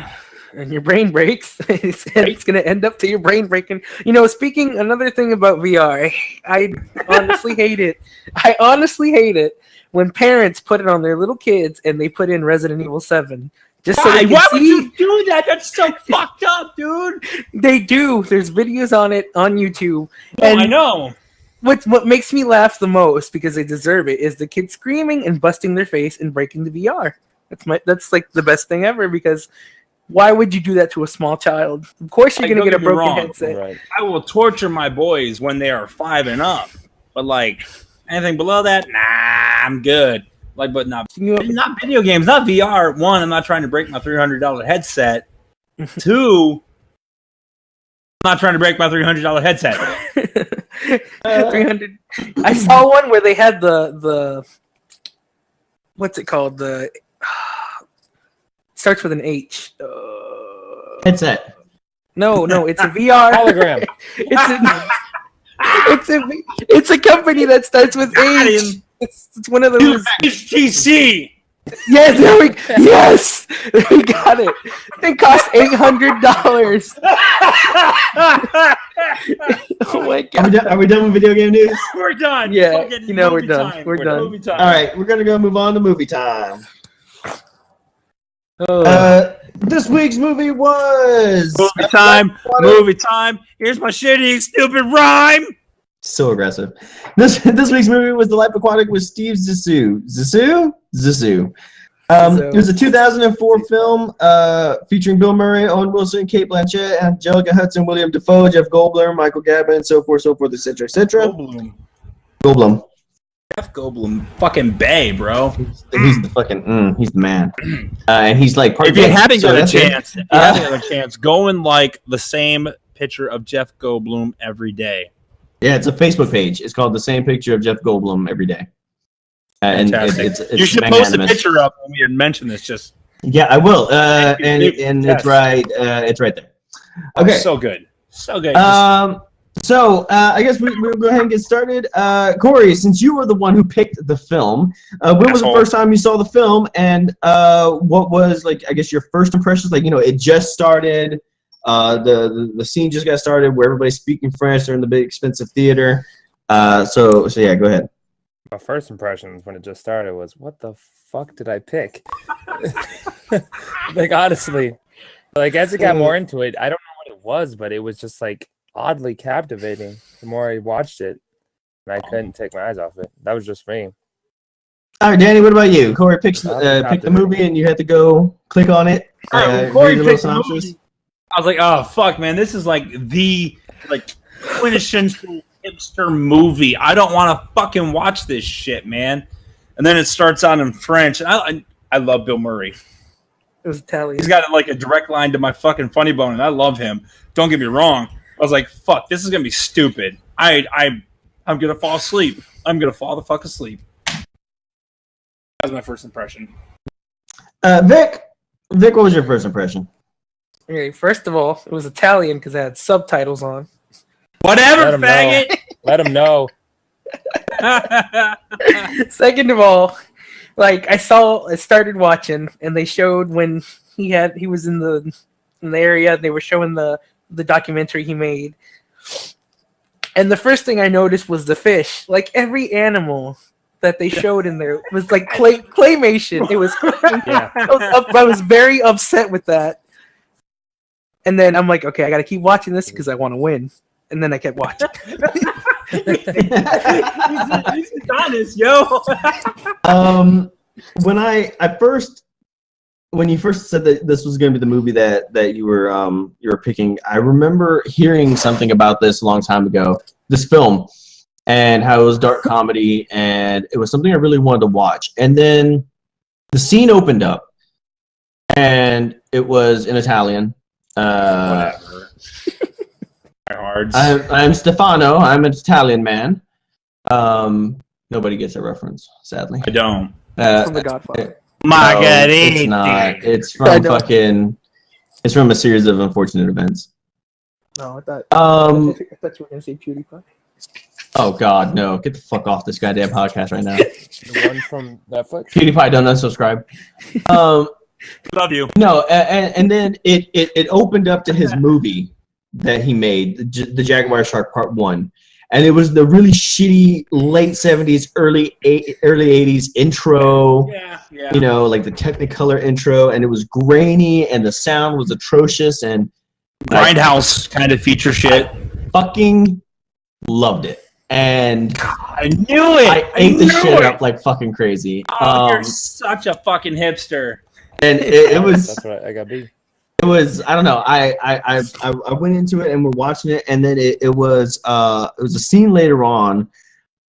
And your brain breaks. It's going to end up to your brain breaking. Speaking another thing about VR, I honestly hate it. I honestly hate it when parents put it on their little kids and they put in Resident Evil 7. Just so they can Why would see. you do that? That's so fucked up, dude. They do. There's videos on it on YouTube. No, I know. What makes me laugh the most, because they deserve it, is the kids screaming and busting their face and breaking the VR. That's like the best thing ever, because why would you do that to a small child? Of course you're going to get a broken headset. Right. I will torture my boys when they are 5 and up, but like anything below that, nah, I'm good. Like, but not video games, not VR. One, I'm not trying to break my $300 headset. Two, I'm not trying to break my $300 headset. 300. I saw one where they had the what's it called? The starts with an H. Headset. No, it's a VR Hologram. It's a company that starts with H. It's one of those. HTC. Yes, yes, we got it. It cost $800. Oh my god! Are we done with video game news? We're done. Yeah, Fucking we're movie done. time. We're done. Movie time. All right, we're gonna go move on to movie time. Oh. This week's movie was Movie time. Movie time. Here's my shitty, stupid rhyme. So aggressive. This week's movie was The Life Aquatic with Steve Zissou. Zissou. It was a 2004 film featuring Bill Murray, Owen Wilson, Kate Blanchett, Angelica Hudson, William Defoe, Jeff Goldblum, Michael Gabin, so forth, etc., etc. Goldblum. Jeff Goldblum, fucking bae, bro. He's the fucking, he's the man. And he's like, If you haven't got a chance, go and like the same picture of Jeff Goldblum every day. Yeah, it's a Facebook page. It's called The Same Picture of Jeff Goldblum Every Day. And it's you should post a picture up when we had mentioned this. Just I will. And it's right. It's right there. Okay. So good. So I guess we'll go ahead and get started. Corey, since you were the one who picked the film, when was the first time you saw the film, and what was like? I guess your first impressions. Like, it just started. The scene just got started where everybody's speaking French. They're in the big expensive theater. So yeah, go ahead. My first impressions when it just started was, what the fuck did I pick? Like, honestly, like as it got more into it, I don't know what it was, but it was just like oddly captivating the more I watched it, and I couldn't take my eyes off it. That was just me. All right, Danny, what about you? Corey picked the movie, and you had to go click on it. Corey picked the movie. I was like, oh fuck, man, this is like the quintessential hipster movie. I don't want to fucking watch this shit, man. And then it starts out in French. And I love Bill Murray. It was Italian. He's got like a direct line to my fucking funny bone, and I love him. Don't get me wrong. I was like, fuck, this is gonna be stupid. I'm gonna fall asleep. I'm gonna fall the fuck asleep. That was my first impression. Vic, what was your first impression? Okay, first of all, it was Italian because it had subtitles on. Whatever, faggot. Let him know. Second of all, like I started watching, and they showed when he was in the area. They were showing the documentary he made, and the first thing I noticed was the fish. Like every animal that they showed in there was like claymation. It was. Yeah. I was very upset with that. And then I'm like, okay, I got to keep watching this because I want to win. And then I kept watching. He's honest, yo. When you first said that this was going to be the movie that you were picking, I remember hearing something about this a long time ago. This film, and how it was dark comedy, and it was something I really wanted to watch. And then the scene opened up, and it was in Italian. Whatever. I'm Stefano. I'm an Italian man. Nobody gets a reference, sadly. I don't. From The Godfather. Margarita. It's not. It's from fucking. It's from a series of unfortunate events. No, I thought you were gonna say PewDiePie. Oh God, no! Get the fuck off this goddamn podcast right now. The one from Netflix. PewDiePie, don't unsubscribe. Love you. No, and then it opened up to his movie that he made, the Jaguar Shark Part 1. And it was the really shitty late 70s, early 80s intro. Yeah. You know, like the Technicolor intro, and it was grainy, and the sound was atrocious, and Grindhouse kind of feature shit. I fucking loved it. And I knew it. I ate the shit up like fucking crazy. You're such a fucking hipster. And it was. That's what I got beat. It was, I don't know. I went into it and we're watching it, and then it was a scene later on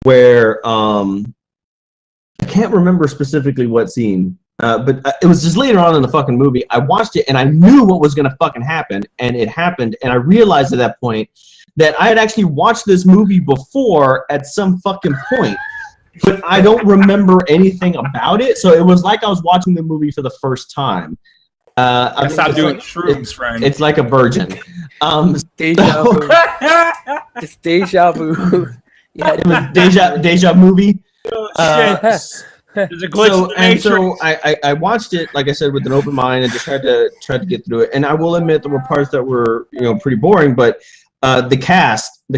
where I can't remember specifically what scene, but it was just later on in the fucking movie. I watched it and I knew what was gonna fucking happen, and it happened, and I realized at that point that I had actually watched this movie before at some fucking point, but I don't remember anything about it. So it was like I was watching the movie for the first time. Stop doing shrooms, friend. It's like a virgin. Deja vu. It's deja vu. Yeah, it was deja movie. There's a glitch in the Matrix. So I watched it, like I said, with an open mind and just tried to get through it. And I will admit there were parts that were pretty boring, but the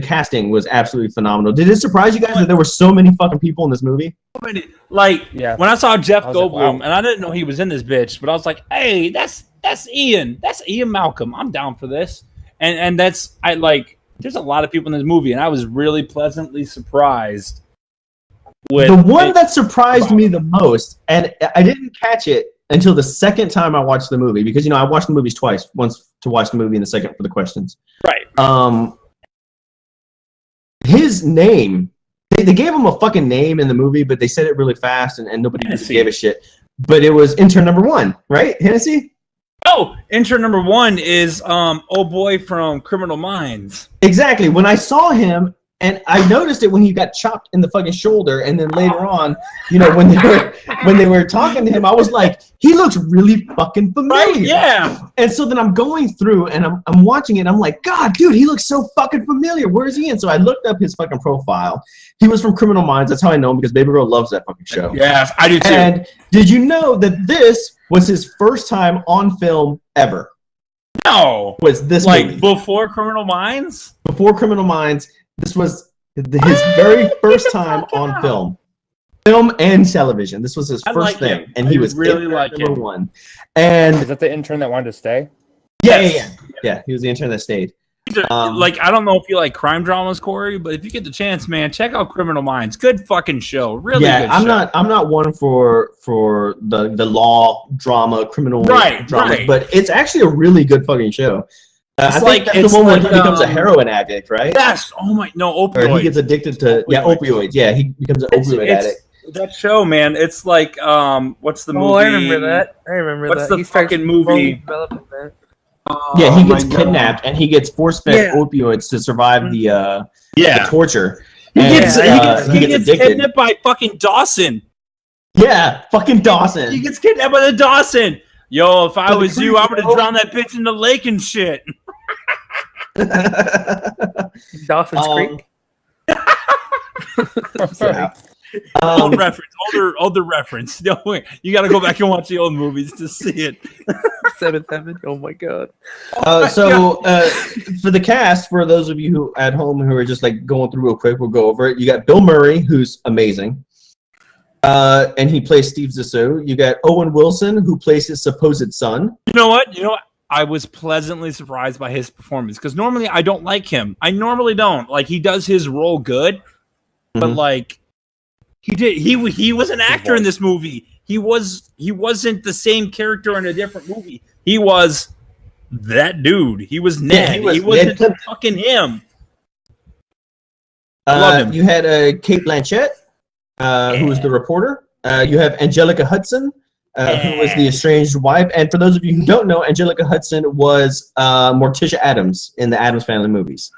casting was absolutely phenomenal. Did it surprise you guys that there were so many fucking people in this movie? Like, when I saw Jeff Goldblum, like, wow. and I didn't know he was in this bitch, but I was like, hey, that's Ian. That's Ian Malcolm. I'm down for this. And there's a lot of people in this movie, and I was really pleasantly surprised with the one that surprised me the most, and I didn't catch it until the second time I watched the movie, because I watched the movies twice, once to watch the movie and the second for the questions. Right. His name, they gave him a fucking name in the movie, but they said it really fast, and nobody gave a shit. But it was intern number 1, right, Hennessy? Oh, intern number 1 is old boy from Criminal Minds. Exactly. When I saw him, and I noticed it when he got chopped in the fucking shoulder, and then later on, when they were talking to him, I was like, he looks really fucking familiar. Right, yeah. And so then I'm going through and I'm watching it, and I'm like, God, dude, he looks so fucking familiar. Where is he in? So I looked up his fucking profile. He was from Criminal Minds. That's how I know him, because Baby Girl loves that fucking show. Yeah, I do too. And did you know that this was his first time on film ever? No. Was this movie. Before Criminal Minds? Before Criminal Minds. This was his very first time on film and television. This was his first thing, and he was really number 1. And is that the intern that wanted to stay? Yeah. He was the intern that stayed. I don't know if you like crime dramas, Corey, but if you get the chance, man, check out Criminal Minds. Good fucking show, really. Good show. I'm not one for the law drama, criminal drama, right. but it's actually a really good fucking show. I think that's the one where he becomes a heroin addict, right? Yes. Oh my, no, opioids. Or he gets addicted to opioids. Yeah, he becomes an opioid addict. That show, man, it's like what's the movie? Oh, I remember that. What's the fucking movie? Yeah, he gets kidnapped and he gets force-fed opioids to survive the torture. He gets kidnapped by fucking Dawson. Yeah, fucking Dawson. He gets kidnapped by the Dawson. Yo, if I was you, I would have drowned that bitch in the lake and shit. Dawson's Creek. I'm sorry. Old reference, older reference. No, wait, you got to go back and watch the old movies to see it. 7-7. Oh my god. For the cast, for those of you who at home who are just like going through real quick, we'll go over it. You got Bill Murray, who's amazing. And he plays Steve Zissou. You got Owen Wilson, who plays his supposed son. You know what? I was pleasantly surprised by his performance, because normally I don't like him. I normally don't. Like, he does his role good, but like he was an actor in this movie. He wasn't the same character in a different movie. He was that dude. He was Ned. He wasn't fucking him. I loved him. You had Cate Blanchett. Who was the reporter. You have Angelica Hudson, who was the estranged wife. And for those of you who don't know, Angelica Hudson was Morticia Addams in the Addams Family movies.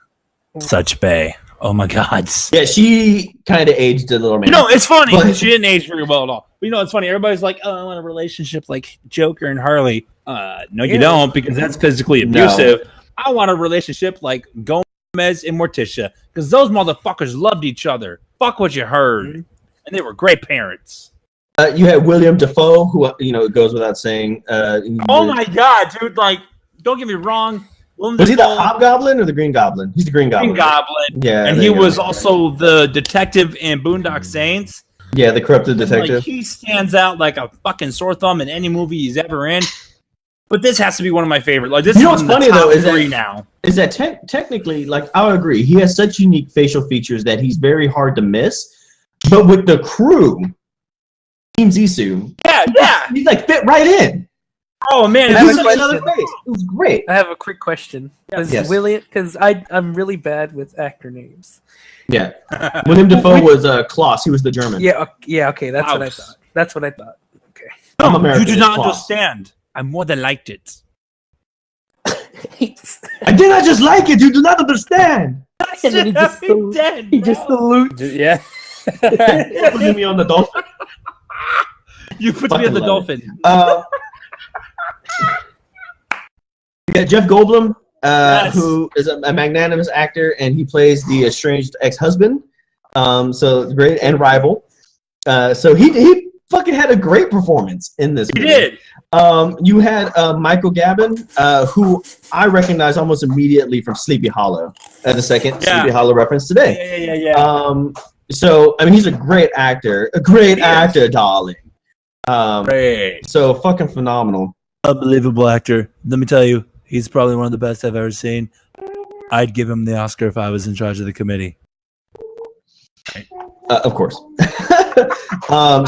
Such bae. Oh my God. Yeah, she kind of aged a little, man. No, it's funny. But- She didn't age very well at all. But it's funny. Everybody's like, "Oh, I want a relationship like Joker and Harley." No, you don't, because that's physically abusive. I want a relationship like Gomez and Morticia, because those motherfuckers loved each other. Fuck what you heard, and they were great parents. You had William Defoe, who it goes without saying. Oh my God, dude! Like, don't get me wrong. Was he the Hobgoblin or the Green Goblin? He's the Green Goblin. Green Goblin. Yeah, and he was also the detective in Boondock Saints. Yeah, the corrupted detective. Like, he stands out like a fucking sore thumb in any movie he's ever in. But this has to be one of my favorite. Like, this is what's funny though is that technically, like, I would agree, he has such unique facial features that he's very hard to miss. But with the crew, Team Zissou, he's like fit right in. Oh man, I have a another question. face. It was great. I have a quick question. Yes. William, because I'm really bad with actor names. Yeah, William Defoe was Klaus. He was the German. Yeah, okay, that's what I Klaus. thought. That's what I thought. Okay. I'm you American. do not Klaus. understand. I more than liked it. I did not just like it. You do not understand. And then he just salutes. Yeah. Putting me on the dolphin. You put me on the love dolphin. We got Jeff Goldblum, Yes. who is a magnanimous actor, and he plays the estranged ex-husband. So it's great, and rival. So he fucking had a great performance in this movie. He did. You had Michael Gabin, who I recognize almost immediately from Sleepy Hollow. The second Sleepy Hollow reference today. Yeah. So I mean, he's a great actor, darling. Great. So fucking phenomenal. Unbelievable actor. Let me tell you, he's probably one of the best I've ever seen. I'd give him the Oscar if I was in charge of the committee. Of course.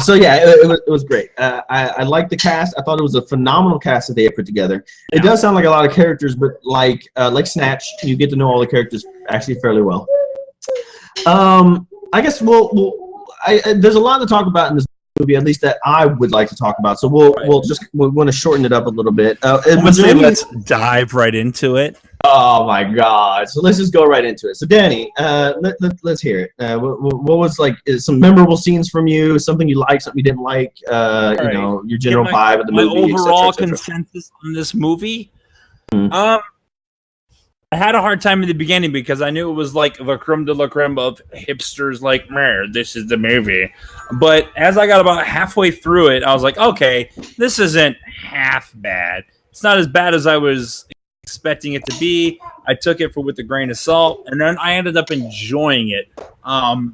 So yeah, it was great. I liked the cast. I thought it was a phenomenal cast that they had put together. It does sound like a lot of characters, but like Snatch, you get to know all the characters actually fairly well. I guess there's a lot to talk about in this movie, at least that I would like to talk about. So we'll want to shorten it up a little bit. Let's dive right into it. Oh my God! So let's just go right into it. So Danny, let's hear it. What was like some memorable scenes from you? Something you liked, something you didn't like? Your general vibe of the movie. My overall consensus on this movie. I had a hard time in the beginning because I knew it was like the creme de la creme of hipsters. Like, this is the movie. But as I got about halfway through it, I was like, okay, this isn't half bad. It's not as bad as I was expecting it to be. I took it with a grain of salt, and then I ended up enjoying it. I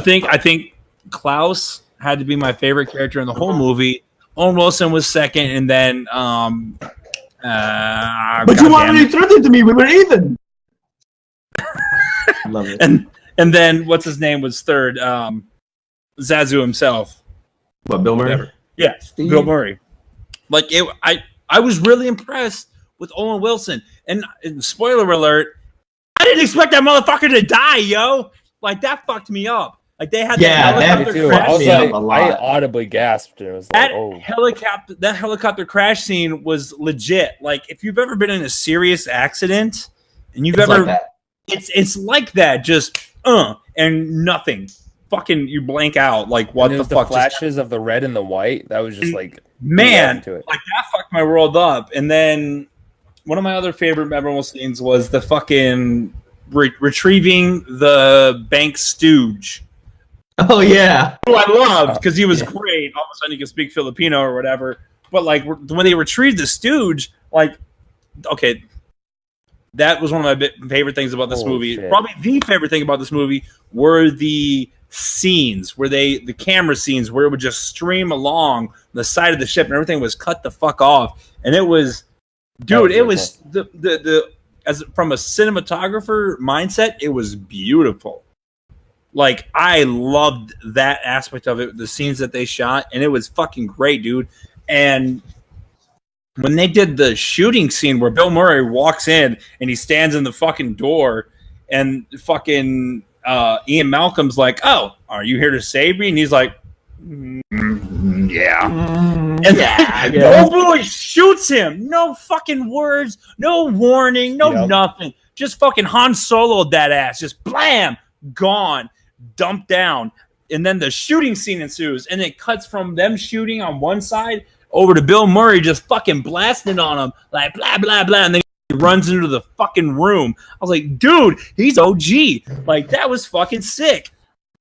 think Klaus had to be my favorite character in the whole movie. Owen Wilson was second, and then but you already threw it to me. We were even. Love it. And then what's his name was third. Zazu himself. What, Bill Murray? Whatever. Yeah, Bill Murray. Like I was really impressed with Owen Wilson. And spoiler alert, I didn't expect that motherfucker to die, yo. Like, that fucked me up. Like, they had that helicopter crash scene. I audibly gasped. It was like, that helicopter crash scene was legit. Like, if you've ever been in a serious accident and you've ever, like that. It's like that. Just and nothing. Fucking, you blank out. Like, what the fuck? The flashes of the red and the white. That was just like, man, like that fucked my world up. And then one of my other favorite memorable scenes was the fucking retrieving the bank stooge. Oh yeah, who I loved because he was great. All of a sudden, he could speak Filipino or whatever. But like when they retrieved the stooge, like, okay, that was one of my favorite things about this movie. Shit. Probably the favorite thing about this movie were the scenes where the camera scenes where it would just stream along the side of the ship and everything was cut the fuck off. And it was, dude, it was the as from a cinematographer mindset, it was beautiful. Like, I loved that aspect of it, the scenes that they shot, and it was fucking great, dude. And when they did the shooting scene where Bill Murray walks in and he stands in the fucking door and fucking Ian Malcolm's like, "Oh, are you here to save me?" And he's like, "Yeah." And the old boy shoots him. No fucking words, no warning, no nothing. just fucking Han Solo'd that ass. Just blam, gone, dumped down. And then the shooting scene ensues. And it cuts from them shooting on one side over to Bill Murray just fucking blasting on him. Like, blah, blah, blah. And then he runs into the fucking room. I was like, dude, he's OG. Like, that was fucking sick.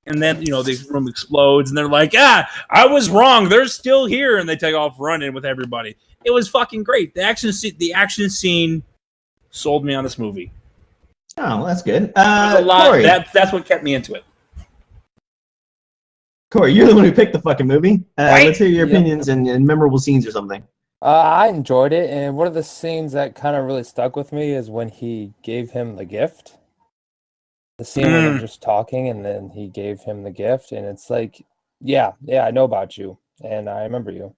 And then, the room explodes. And they're like, I was wrong. They're still here. And they take off running with everybody. It was fucking great. The action scene sold me on this movie. Oh, that's good. There's a lot. Corey. That's what kept me into it. Corey, you're the one who picked the fucking movie. Right? Let's hear your opinions and memorable scenes or something. I enjoyed it, and one of the scenes that kind of really stuck with me is when he gave him the gift. The scene where they're just talking, and then he gave him the gift, and it's like, yeah, I know about you, and I remember you,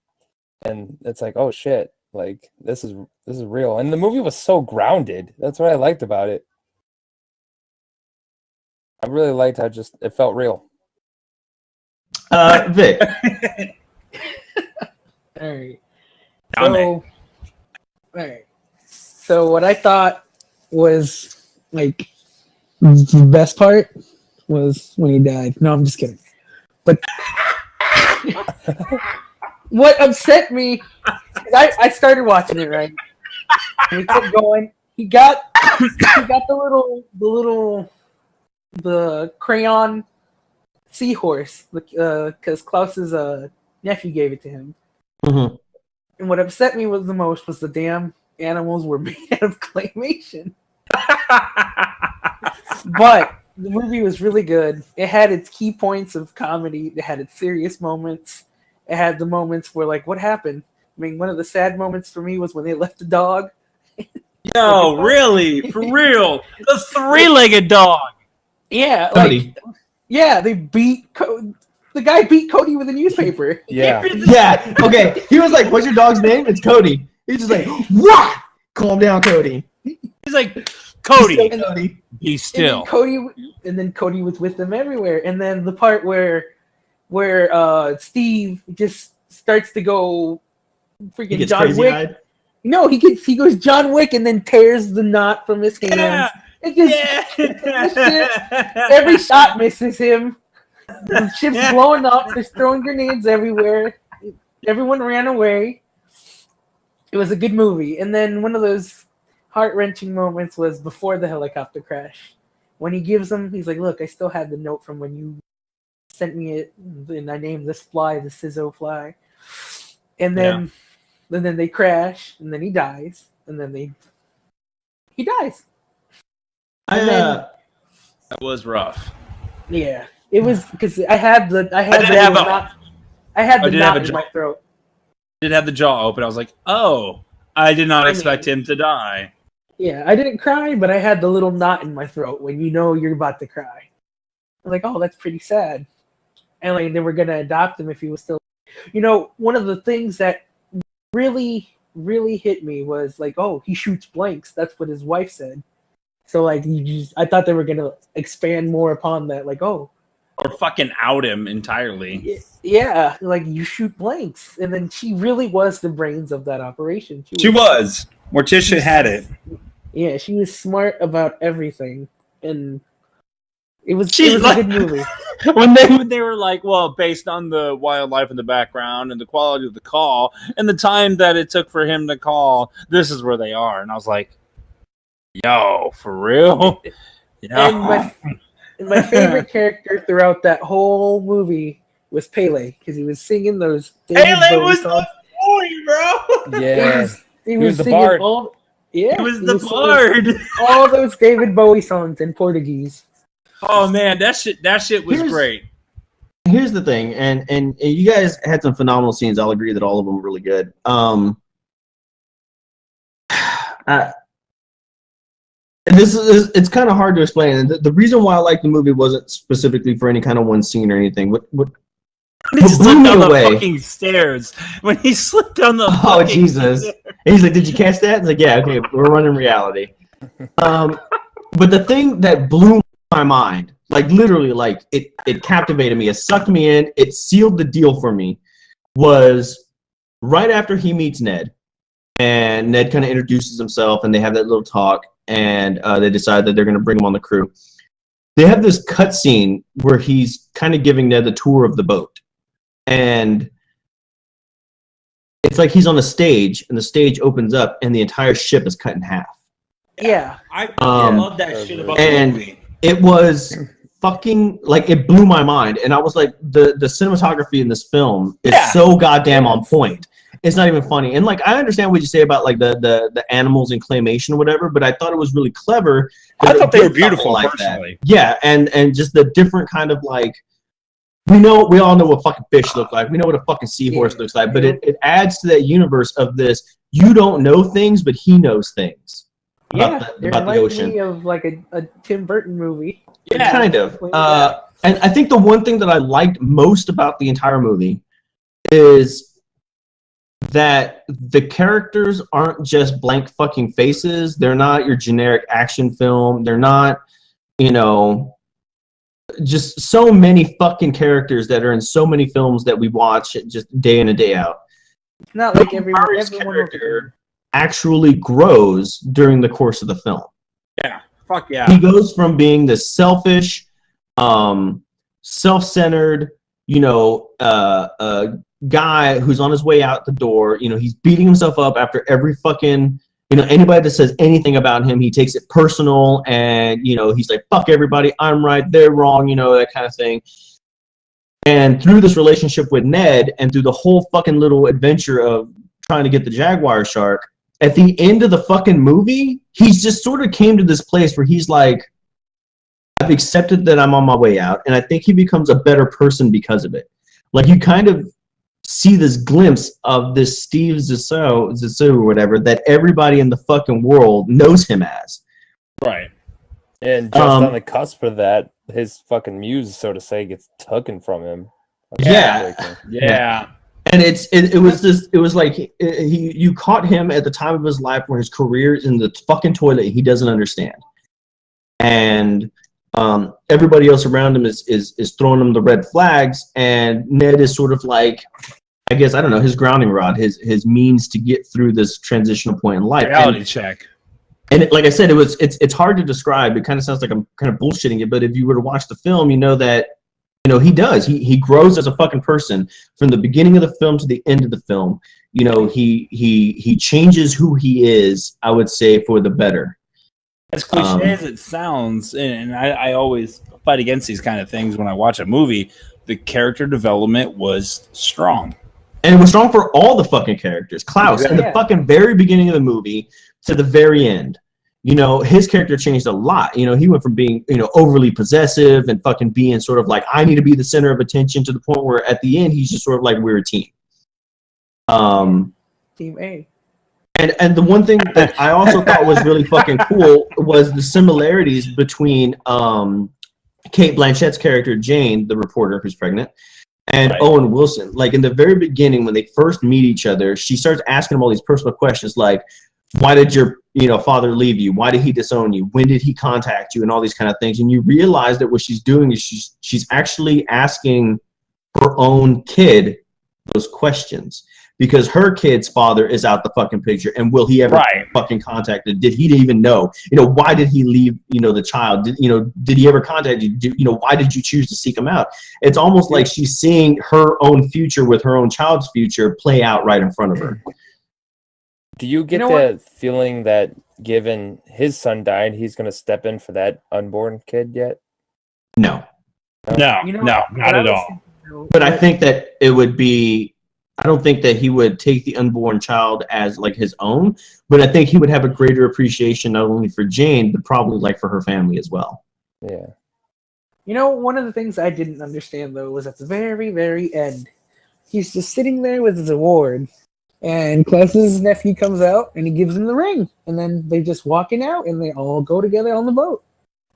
and it's like, oh shit, like this is real, and the movie was so grounded. That's what I liked about it. I really liked how it felt real. Vic. All right. All right. So what I thought was like the best part was when he died. No, I'm just kidding. But what upset me, I started watching it, right? And he kept going. He got the crayon seahorse, because Klaus's nephew gave it to him. Mm-hmm. And what upset me the most was the damn animals were made out of claymation. But the movie was really good. It had its key points of comedy. It had its serious moments. It had the moments where, like, what happened? I mean, one of the sad moments for me was when they left the dog. Yo, really? For real? The three-legged dog. Yeah, Cody. They beat the guy beat Cody with a newspaper. Yeah. Yeah. Okay. He was like, "What's your dog's name?" It's Cody. He's just like, "What? Calm down, Cody." He's like, Cody, Cody. be still. And then Cody was with them everywhere. And then the part where Steve just starts to go freaking He gets John Wick. crazy-eyed. No, he goes John Wick and then tears the knot from his hands. Yeah. It just every shot misses him. The ship's blowing up. There's throwing grenades everywhere. Everyone ran away. It was a good movie. And then one of those heart-wrenching moments was before the helicopter crash. When he gives him, he's like, "Look, I still have the note from when you sent me it, and I named this fly the Sizzo fly." And then they crash, and then he dies, and then he dies. That was rough. Yeah, it was because I had the knot in my throat. I did have the jaw open. I was like, oh, I did not expect him to die. Yeah, I didn't cry, but I had the little knot in my throat when you know you're about to cry. I was like, oh, that's pretty sad. And like they were gonna adopt him if he was still. One of the things that really, really hit me was like, oh, he shoots blanks. That's what his wife said. So like I thought they were gonna expand more upon that, like, oh, or fucking out him entirely. Yeah, like you shoot blanks, and then she really was the brains of that operation. She was. Morticia had it. Yeah, she was smart about everything, and it was a good movie. when they were like, well, based on the wildlife in the background and the quality of the call and the time that it took for him to call, this is where they are. And I was like, yo, for real? Yeah. And my favorite character throughout that whole movie was Pele, because he was singing those David Bowie was songs. the boy, bro. Yeah. He was the singing bard. He was the bard. All those David Bowie songs in Portuguese. Oh man, that shit was great. Here's the thing, and you guys had some phenomenal scenes. I'll agree that all of them were really good. It's kind of hard to explain. And the reason why I like the movie wasn't specifically for any kind of one scene or anything. What he slipped down the fucking stairs. When he slipped down the oh Jesus! And he's like, "Did you catch that?" It's like, "Yeah, okay, we're running reality." But the thing that blew my mind, like literally, like it captivated me. It sucked me in. It sealed the deal for me. Was right after he meets Ned, and Ned kind of introduces himself, and they have that little talk. and they decide that they're going to bring him on the crew. They have this cutscene where he's kind of giving Ned the tour of the boat, and it's like he's on a stage, and the stage opens up, and the entire ship is cut in half. Yeah. I love that shit about the movie. It was fucking, like, it blew my mind. And I was like, the cinematography in this film is so goddamn on point. It's not even funny. And, like, I understand what you say about, like, the animals in claymation or whatever, but I thought it was really clever. I thought they were beautiful, personally. Yeah, and just the different kind of, like, we all know what fucking fish look like. We know what a fucking seahorse looks like. But it adds to that universe of this, you don't know things, but he knows things. About the ocean. Me of like a Tim Burton movie. Yeah, kind of. And I think the one thing that I liked most about the entire movie is that the characters aren't just blank fucking faces. They're not your generic action film. They're not, just so many fucking characters that are in so many films that we watch just day in and day out. It's not like everyone character actually grows during the course of the film. Yeah, fuck yeah. He goes from being this selfish, self-centered, guy who's on his way out the door. He's beating himself up after every fucking, anybody that says anything about him, he takes it personal, and, he's like, fuck everybody, I'm right, they're wrong, that kind of thing. And through this relationship with Ned, and through the whole fucking little adventure of trying to get the jaguar shark, at the end of the fucking movie, he's just sort of came to this place where he's like, I've accepted that I'm on my way out, and I think he becomes a better person because of it. Like, you kind of see this glimpse of this Steve Zissou or whatever that everybody in the fucking world knows him as. Right. And just on the cusp of that, his fucking muse, so to say, gets taken from him. Yeah. And it was like you caught him at the time of his life where his career is in the fucking toilet. He doesn't understand, and everybody else around him is throwing him the red flags. And Ned is sort of like, I guess, I don't know, his grounding rod, his means to get through this transitional point in life. Reality check. And like I said, it's hard to describe. It kind of sounds like I'm kind of bullshitting it, but if you were to watch the film, you know that. He does. He grows as a fucking person from the beginning of the film to the end of the film. He changes who he is, I would say, for the better. As cliche as it sounds, and I always fight against these kind of things when I watch a movie, the character development was strong. And it was strong for all the fucking characters. Klaus, in the fucking very beginning of the movie to the very end. His character changed a lot. He went from being, overly possessive and fucking being sort of like, I need to be the center of attention, to the point where at the end, he's just sort of like, we're a team. Team A. And the one thing that I also thought was really fucking cool was the similarities between Cate Blanchett's character, Jane, the reporter who's pregnant, and Owen Wilson. Like, in the very beginning, when they first meet each other, she starts asking him all these personal questions like, why did your father leave you? Why did he disown you? When did he contact you? And all these kind of things. And you realize that what she's doing is she's actually asking her own kid those questions, because her kid's father is out the fucking picture. And will he ever fucking contact it? Did he even know? Why did he leave, the child? Did he ever contact you? Why did you choose to seek him out? It's almost like she's seeing her own future with her own child's future play out right in front of her. Do you get the feeling that, given his son died, he's going to step in for that unborn kid yet? No. No, not at all. But I think that it would be, I don't think that he would take the unborn child as like his own, but I think he would have a greater appreciation not only for Jane, but probably like for her family as well. Yeah. One of the things I didn't understand, though, was at the very, very end. He's just sitting there with his award. And Klaus's nephew comes out and he gives him the ring, and then they just walking out and they all go together on the boat.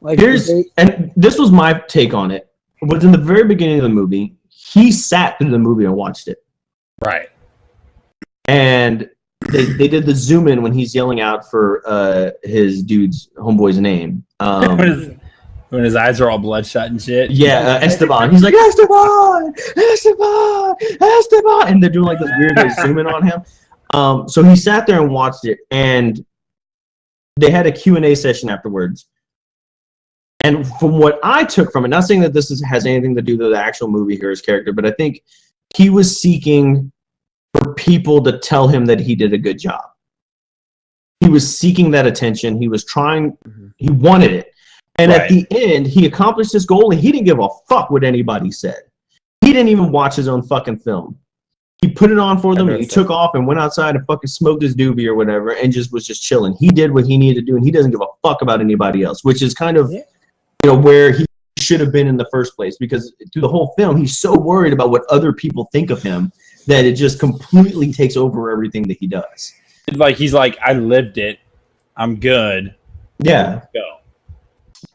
Like, and this was my take on it. Was in the very beginning of the movie, he sat through the movie and watched it. Right. And they did the zoom in when he's yelling out for his homeboy's name. When his eyes are all bloodshot and shit. Yeah, Esteban. He's like, Esteban! And they're doing like this weird zoom in on him. So he sat there and watched it, and they had a Q&A session afterwards. And from what I took from it, not saying that has anything to do with the actual movie or his character, but I think he was seeking for people to tell him that he did a good job. He was seeking that attention. He was trying, he wanted it. And at the end, he accomplished his goal, and he didn't give a fuck what anybody said. He didn't even watch his own fucking film. He put it on for them, and he took off and went outside and fucking smoked his doobie or whatever, and was just chilling. He did what he needed to do, and he doesn't give a fuck about anybody else, which is kind of, where he should have been in the first place. Because through the whole film, he's so worried about what other people think of him that it just completely takes over everything that he does. Like he's like, I lived it. I'm good. Yeah. Let's go.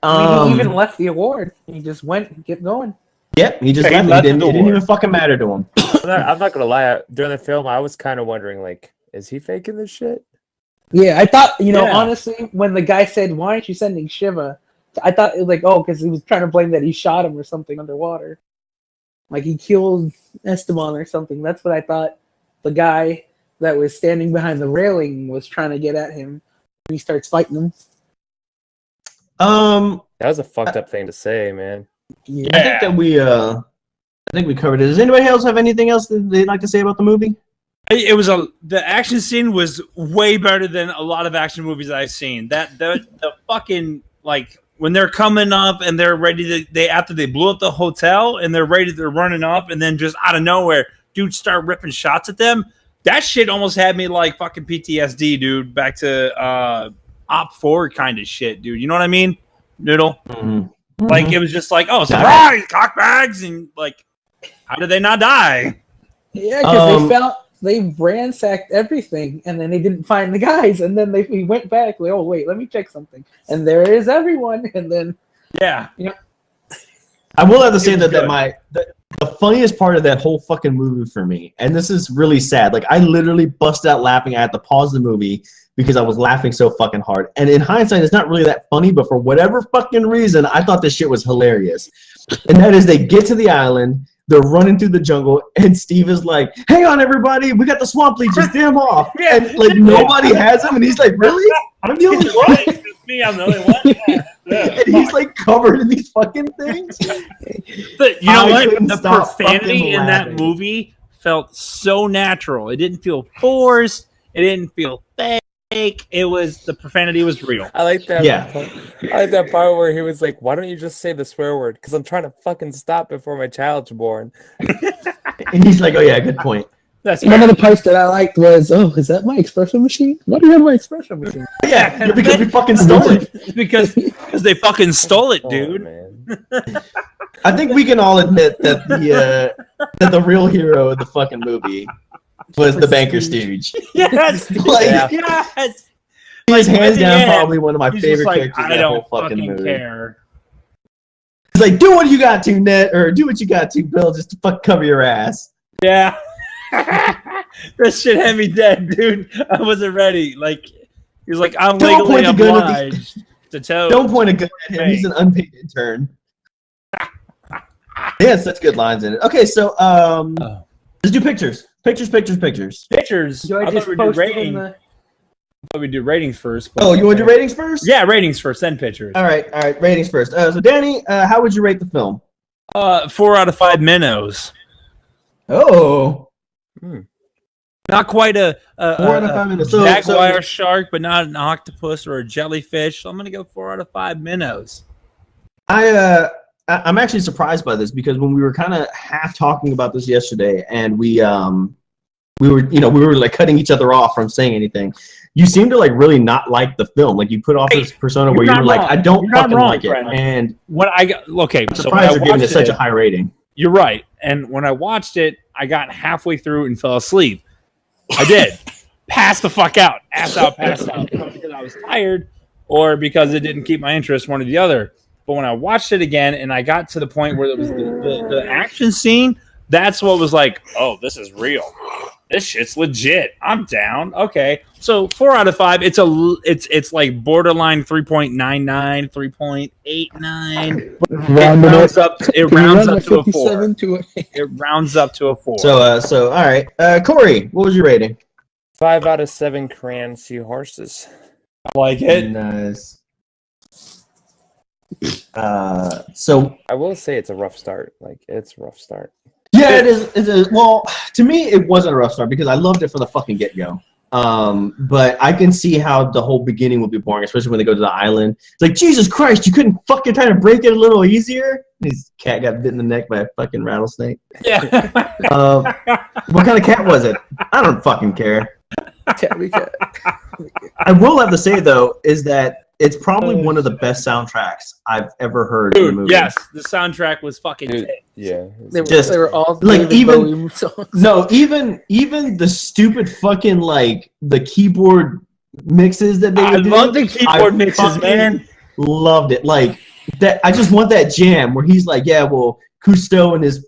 I mean, he even left the award. He just went and kept going. Yep, he just left. It didn't even fucking matter to him. I'm not gonna lie. During the film, I was kind of wondering, like, is he faking this shit? Yeah, I thought, honestly, when the guy said, "Why aren't you sending Shiva?" I thought it was like, oh, because he was trying to blame that he shot him or something underwater, like he killed Esteban or something. That's what I thought. The guy that was standing behind the railing was trying to get at him. He starts fighting him. That was a fucked up thing to say, man. Yeah. I think we covered it. Does anybody else have anything else that they'd like to say about the movie? It was the action scene was way better than a lot of action movies I've seen. The fucking, like, when they're coming up and they're ready to, after they blew up the hotel and they're running up, and then just out of nowhere, dudes start ripping shots at them. That shit almost had me like fucking PTSD, dude. Back to Op 4 kind of shit, dude. You know what I mean? Noodle? Mm-hmm. Like, it was just like, oh, surprise, cockbags, and like, how did they not die? Yeah, because they ransacked everything, and then they didn't find the guys, and then we went back. Like, oh wait, let me check something, and there is everyone, and then I will have to say that the funniest part of that whole fucking movie for me, and this is really sad, like I literally bust out laughing. I had to pause the movie because I was laughing so fucking hard. And in hindsight, it's not really that funny, but for whatever fucking reason, I thought this shit was hilarious. And that is, they get to the island, they're running through the jungle, and Steve is like, "Hang on, everybody, we got the swamp leeches, damn off." And like nobody has him, and he's like, "Really? I'm the only one?" It's me, I'm the only one. Yeah. And he's like covered in these fucking things. But you know what? The profanity in that movie felt so natural. It didn't feel forced. It didn't feel fake. It was, the profanity was real. I like that. Yeah. I like that part where he was like, "Why don't you just say the swear word? Because I'm trying to fucking stop before my child's born." And he's like, "Oh yeah, good point." That's one of the parts that I liked was, "Oh, is that my espresso machine? Why do you have my espresso machine?" Yeah, because we fucking stole it. because they fucking stole it, dude. Man. I think we can all admit that the real hero of the fucking movie was the banker stooge. Yes, yes. He's hands down probably one of my favorite characters in that whole fucking movie. Care. He's like, "Do what you got to, Ned, or do what you got to, Bill, just to fuck cover your ass." Yeah. That shit had me dead, dude. I wasn't ready. Like, he was like, "I'm legally obliged to tell." Don't point a gun at him. He's an unpaid intern. He has such good lines in it. Okay, so let's do pictures. Pictures. Do I just post it in the... I thought we'd do ratings first. Oh, you want to do ratings first? Yeah, ratings first, then pictures. All right, ratings first. So, Danny, how would you rate the film? 4 out of 5 minnows. Oh. Not quite a 4 out of 5 minnows. Jaguar shark, but not an octopus or a jellyfish. So I'm going to go 4 out of 5 minnows. I'm actually surprised by this, because when we were kind of half talking about this yesterday, and we were like cutting each other off from saying anything, you seem to like really not like the film. Like you put off this persona where you were like, "I don't fucking like it." And when I got I'm surprised you're giving it such a high rating. You're right. And when I watched it, I got halfway through and fell asleep. I did. Passed the fuck out. Passed out. Because I was tired or because it didn't keep my interest, one or the other. But when I watched it again and I got to the point where there was the action scene, that's what was like, "Oh, this is real. This shit's legit. I'm down." Okay. So 4 out of 5. It's like borderline 3.99, 3.89. It rounds up to a 4. It rounds up to a 4. So all right. Corey, what was your rating? 5 out of 7 crayon seahorses. I like it. Nice. So I will say it's a rough start. Like it's a rough start. yeah, it is. Well, to me, it wasn't a rough start because I loved it from the fucking get-go. But I can see how the whole beginning will be boring, especially when they go to the island. It's like, Jesus Christ, you couldn't fucking kind of break it a little easier? His cat got bit in the neck by a fucking rattlesnake. Yeah. What kind of cat was it? I don't fucking care. Tabby cat. I will have to say, though, is that it's probably one of the best soundtracks I've ever heard in a Dude, movie. yes, the soundtrack was fucking Dude, sick. yeah. They Just- were all like, David even- Bowie songs. No, even the stupid fucking, like, the keyboard mixes that they I would do. love the keyboard I mixes, fucking man. Loved it. Like, that. I just want that jam where he's like, yeah, well, Cousteau and his,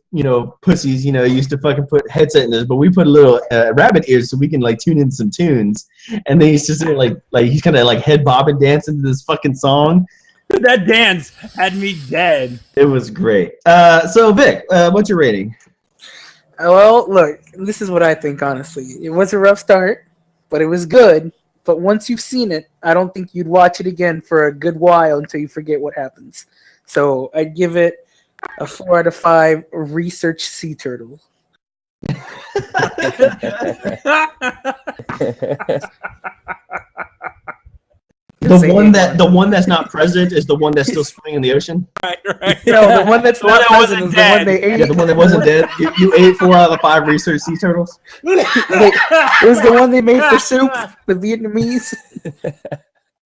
pussies, used to fucking put headset in this, but we put a little rabbit ears so we can, like, tune in some tunes. And then he's just like he's kind of, like, head bobbing dancing to this fucking song. That dance had me dead. It was great. So, Vic, what's your rating? Well, look, this is what I think, honestly. It was a rough start, but it was good. But once you've seen it, I don't think you'd watch it again for a good while until you forget what happens. So I'd give it a 4 out of 5 research sea turtle. The one that's not present is the one that's still swimming in the ocean. Right. No, the one that's The one not that present wasn't is the dead. one they ate. Yeah, the one that wasn't dead. You ate 4 out of the 5 research sea turtles. It was the one they made for soup, the Vietnamese.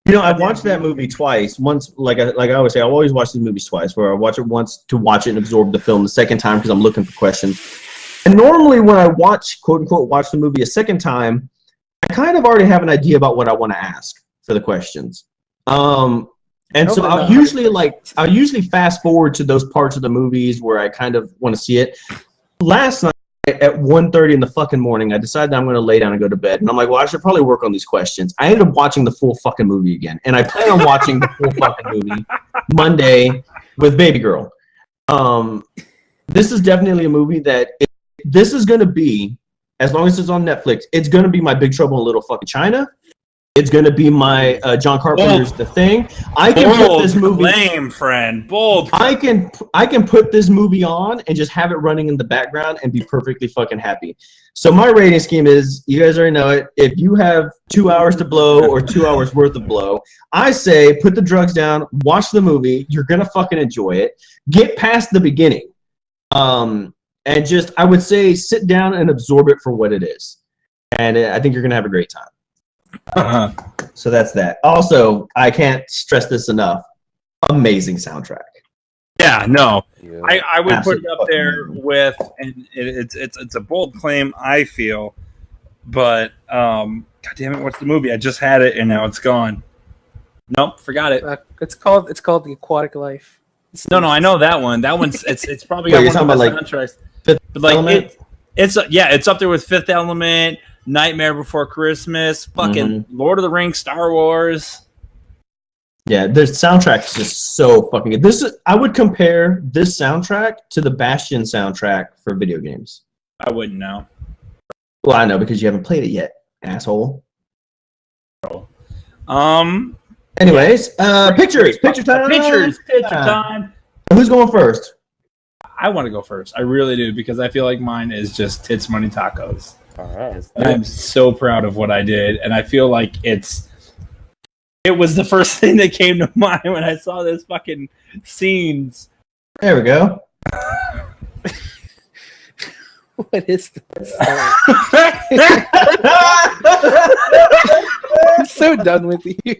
I watched that movie twice. Once, like I always say, I always watch these movies twice. Where I watch it once to watch it and absorb the film. The second time because I'm looking for questions. And normally, when I watch, quote unquote, watch the movie a second time, I kind of already have an idea about what I want to ask for the questions. So I'll usually fast forward to those parts of the movies where I kind of want to see it. Last night at 1:30 in the fucking morning, I decided I'm going to lay down and go to bed. And I'm like, well, I should probably work on these questions. I ended up watching the full fucking movie again. And I plan on watching the full fucking movie Monday with Baby Girl. This is definitely a movie that this is going to be, as long as it's on Netflix, it's going to be my Big Trouble in Little fucking China. It's going to be my John Carpenter's The Thing. I can put this movie. Bold friend. Bold. I can put this movie on and just have it running in the background and be perfectly fucking happy. So my rating scheme is, you guys already know it. If you have 2 hours to blow or 2 hours worth of blow, I say put the drugs down, watch the movie. You're gonna fucking enjoy it. Get past the beginning, and just, I would say, sit down and absorb it for what it is. And I think you're gonna have a great time. So that's that. Also, I can't stress this enough. Amazing soundtrack. Yeah, no. Yeah. I would put it Absolutely up there with, and it's a bold claim, I feel, but God damn it, what's the movie? I just had it and now it's gone. Nope, forgot it. It's called The Aquatic Life. No, I know that one. That one's it's probably Wait, got you're one of the talking best soundtracks. Fifth But like Element? it's up there with Fifth Element, Nightmare Before Christmas, fucking Lord of the Rings, Star Wars. Yeah, the soundtrack is just so fucking good. I would compare this soundtrack to the Bastion soundtrack for video games. I wouldn't know. Well, I know because you haven't played it yet, asshole. Anyways, picture time. Picture time. Who's going first? I want to go first. I really do because I feel like mine is just tits, money, tacos. All right. I'm so proud of what I did, and I feel like it was the first thing that came to mind when I saw this fucking scenes. There we go. What is this? I'm so done with you.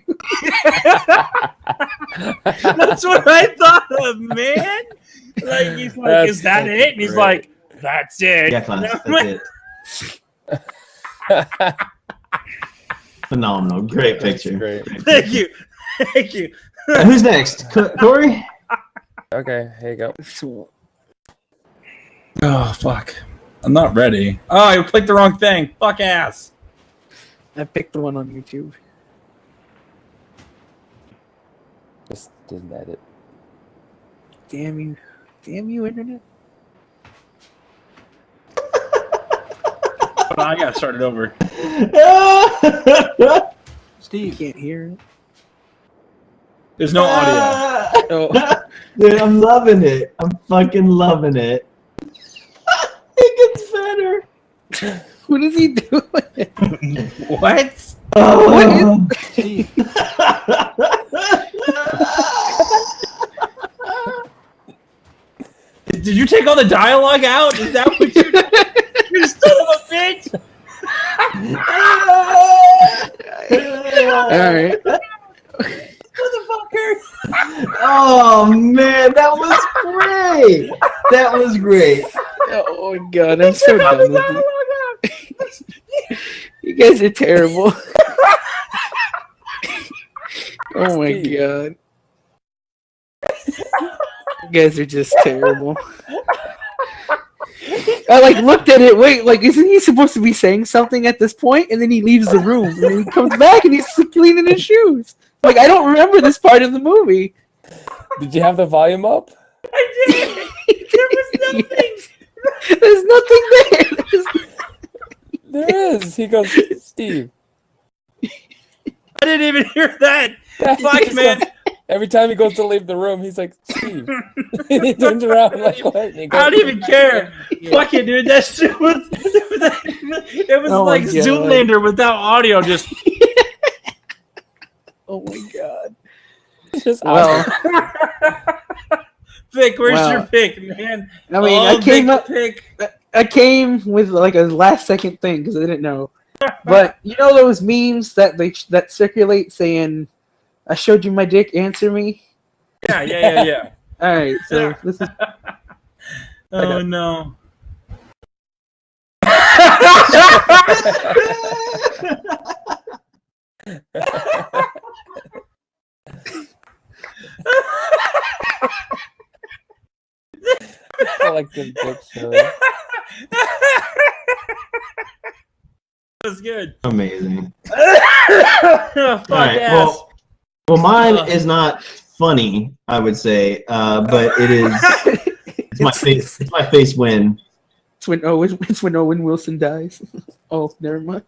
That's what I thought of, man. Like he's like, That's "Is that it?" And he's great. like, "That's it." Yeah, class. That's it. Phenomenal. Great picture. Great. Thank you. Who's next? Corey? Okay, here you go. Oh fuck! I'm not ready. Oh, I clicked the wrong thing. Fuck ass. I picked the one on YouTube. Just didn't edit. Damn you, internet. Hold on, I gotta start it over. Steve can't hear it. There's no audio. Oh. Dude, I'm loving it. I'm fucking loving it. It gets better. What is he doing? What? Oh. Steve. Did you take all the dialogue out? Is that what you're doing? You son of a bitch! All right. Motherfucker! Oh man, that was great. That was great. Oh my god, I'm so done with you. You guys are terrible. Oh my god. You guys are just terrible. I looked at it. Wait, isn't he supposed to be saying something at this point? And then he leaves the room, and then he comes back, and he's cleaning his shoes. I don't remember this part of the movie. Did you have the volume up? I did! There was nothing! There's nothing there. There is. He goes, Steve. I didn't even hear that! Fuck, man! Every time he goes to leave the room, he's like, Steve. He turns around like, what? And he goes, I don't even care. Fuck it, dude. That shit was. It was Oh my like God. Zoolander without audio. Just. Oh my god. It's just Well, Vic, where's Wow. your pick, man? I mean, Oh, I came Vic up. Pick. I came with a last second thing because I didn't know. But you know those memes that circulate saying, "I showed you my dick, answer me." Yeah. All right, so this is Oh no. I like the picture. That was good. Amazing. Fuck All right. ass. Well, mine is not funny, I would say, but it is. It's my face. It's my face win. it's when Owen Wilson dies. Oh, never mind.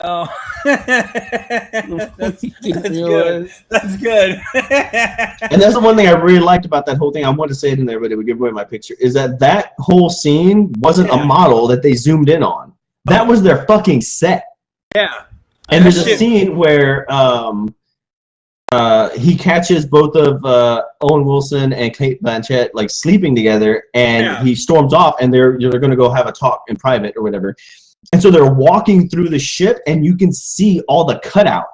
Oh. that's Didn't good. realize. That's good. And that's the one thing I really liked about that whole thing. I wanted to say it in there, but it would give away my picture. Is that whole scene wasn't a model that they zoomed in on. That was their fucking set. Yeah. And there's a scene where he catches both of Owen Wilson and Kate Blanchett sleeping together, and he storms off, and they're going to go have a talk in private or whatever. And so they're walking through the ship, and you can see all the cutout,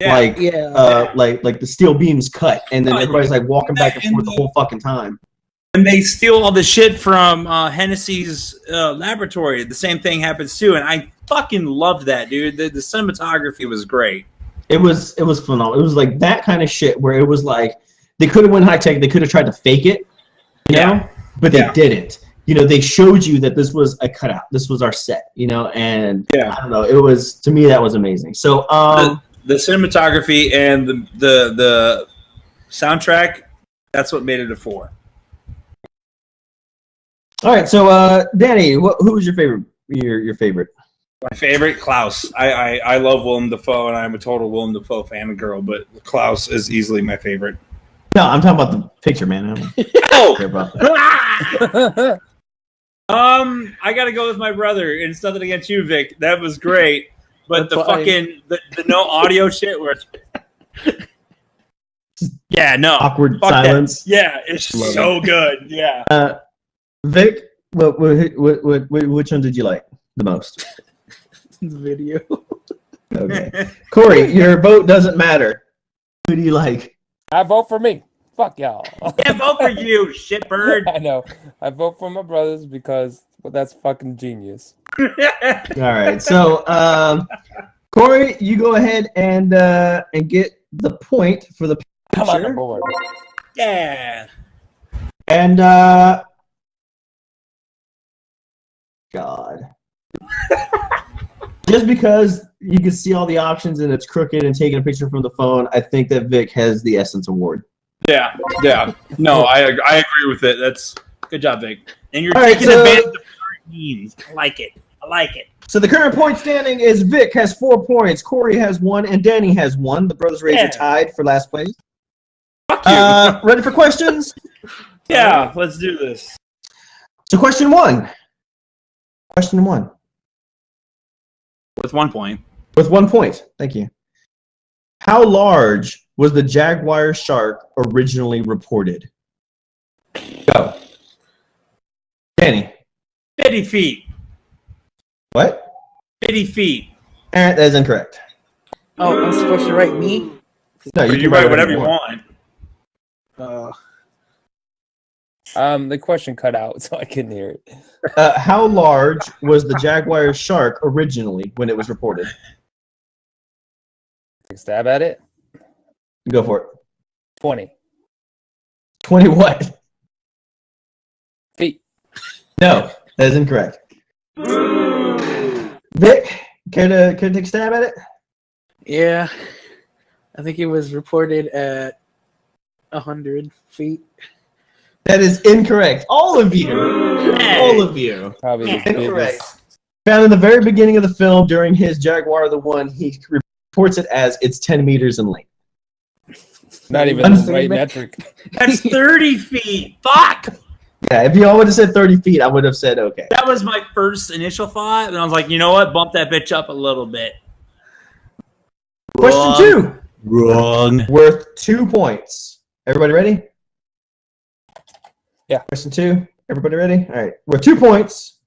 like the steel beams cut, and then everybody's walking back and forth the whole fucking time. And they steal all the shit from Hennessy's laboratory. The same thing happens too, and I fucking loved that, dude. The cinematography was great. It was phenomenal. It was that kind of shit where it was they could have went high tech. They could have tried to fake it, you know, but they didn't. They showed you that this was a cutout. This was our set, and I don't know. It was, to me, that was amazing. So the cinematography and the soundtrack, that's what made it a 4. All right, so Danny, who was your favorite? Your favorite? My favorite, Klaus. I love Willem Dafoe, and I'm a total Willem Dafoe fan and girl, but Klaus is easily my favorite. No, I'm talking about the picture, man. I don't care about that. I gotta go with my brother, and it's nothing against you, Vic. That was great, but That's the fine. fucking the no audio shit where it's Awkward fuck that. silence. Yeah, it's so good. Yeah. Vic, which one did you like the most? The video. Okay. Corey, your vote doesn't matter. Who do you like? I vote for me. Fuck y'all. Yeah, vote for you, shitbird. I know. I vote for my brothers because that's fucking genius. All right. So, Corey, you go ahead and get the point for the Come on picture. the board. Yeah. And God. Just because you can see all the options and it's crooked and taking a picture from the phone, I think that Vic has the Essence Award. Yeah. No, I agree with it. That's good job, Vic. And you're All right, taking so- advantage of current memes. I like it. So the current point standing is Vic has 4 points, Corey has 1, and Danny has 1. The Brothers Rage are tied for last place. Fuck you. Ready for questions? Yeah, let's do this. So question 1. Question 1. With 1 point. With 1 point. Thank you. How large was the jaguar shark originally reported? Go. Danny. 50 feet. What? 50 feet. That is incorrect. Oh, I'm supposed to write me? No, You can write whatever you want. The question cut out, so I couldn't hear it. How large was the jaguar shark originally when it was reported? Take a stab at it. Go for it. 20 20 what? feet. No, that is incorrect. Vic, care to take a stab at it? Yeah. I think it was reported at 100 feet. That is incorrect. All of you. All of you. Probably as big Incorrect. as... Found in the very beginning of the film during his Jaguar the One, he reports it as it's 10 meters in length. Not even the right metric. That's 30 feet. Fuck. Yeah, if you all would have said 30 feet, I would have said okay. That was my first initial thought, and I was like, you know what? Bump that bitch up a little bit. Question 2. Wrong. Worth 2 points. Everybody ready? Yeah. Question 2. Everybody ready? All right. Worth 2 points.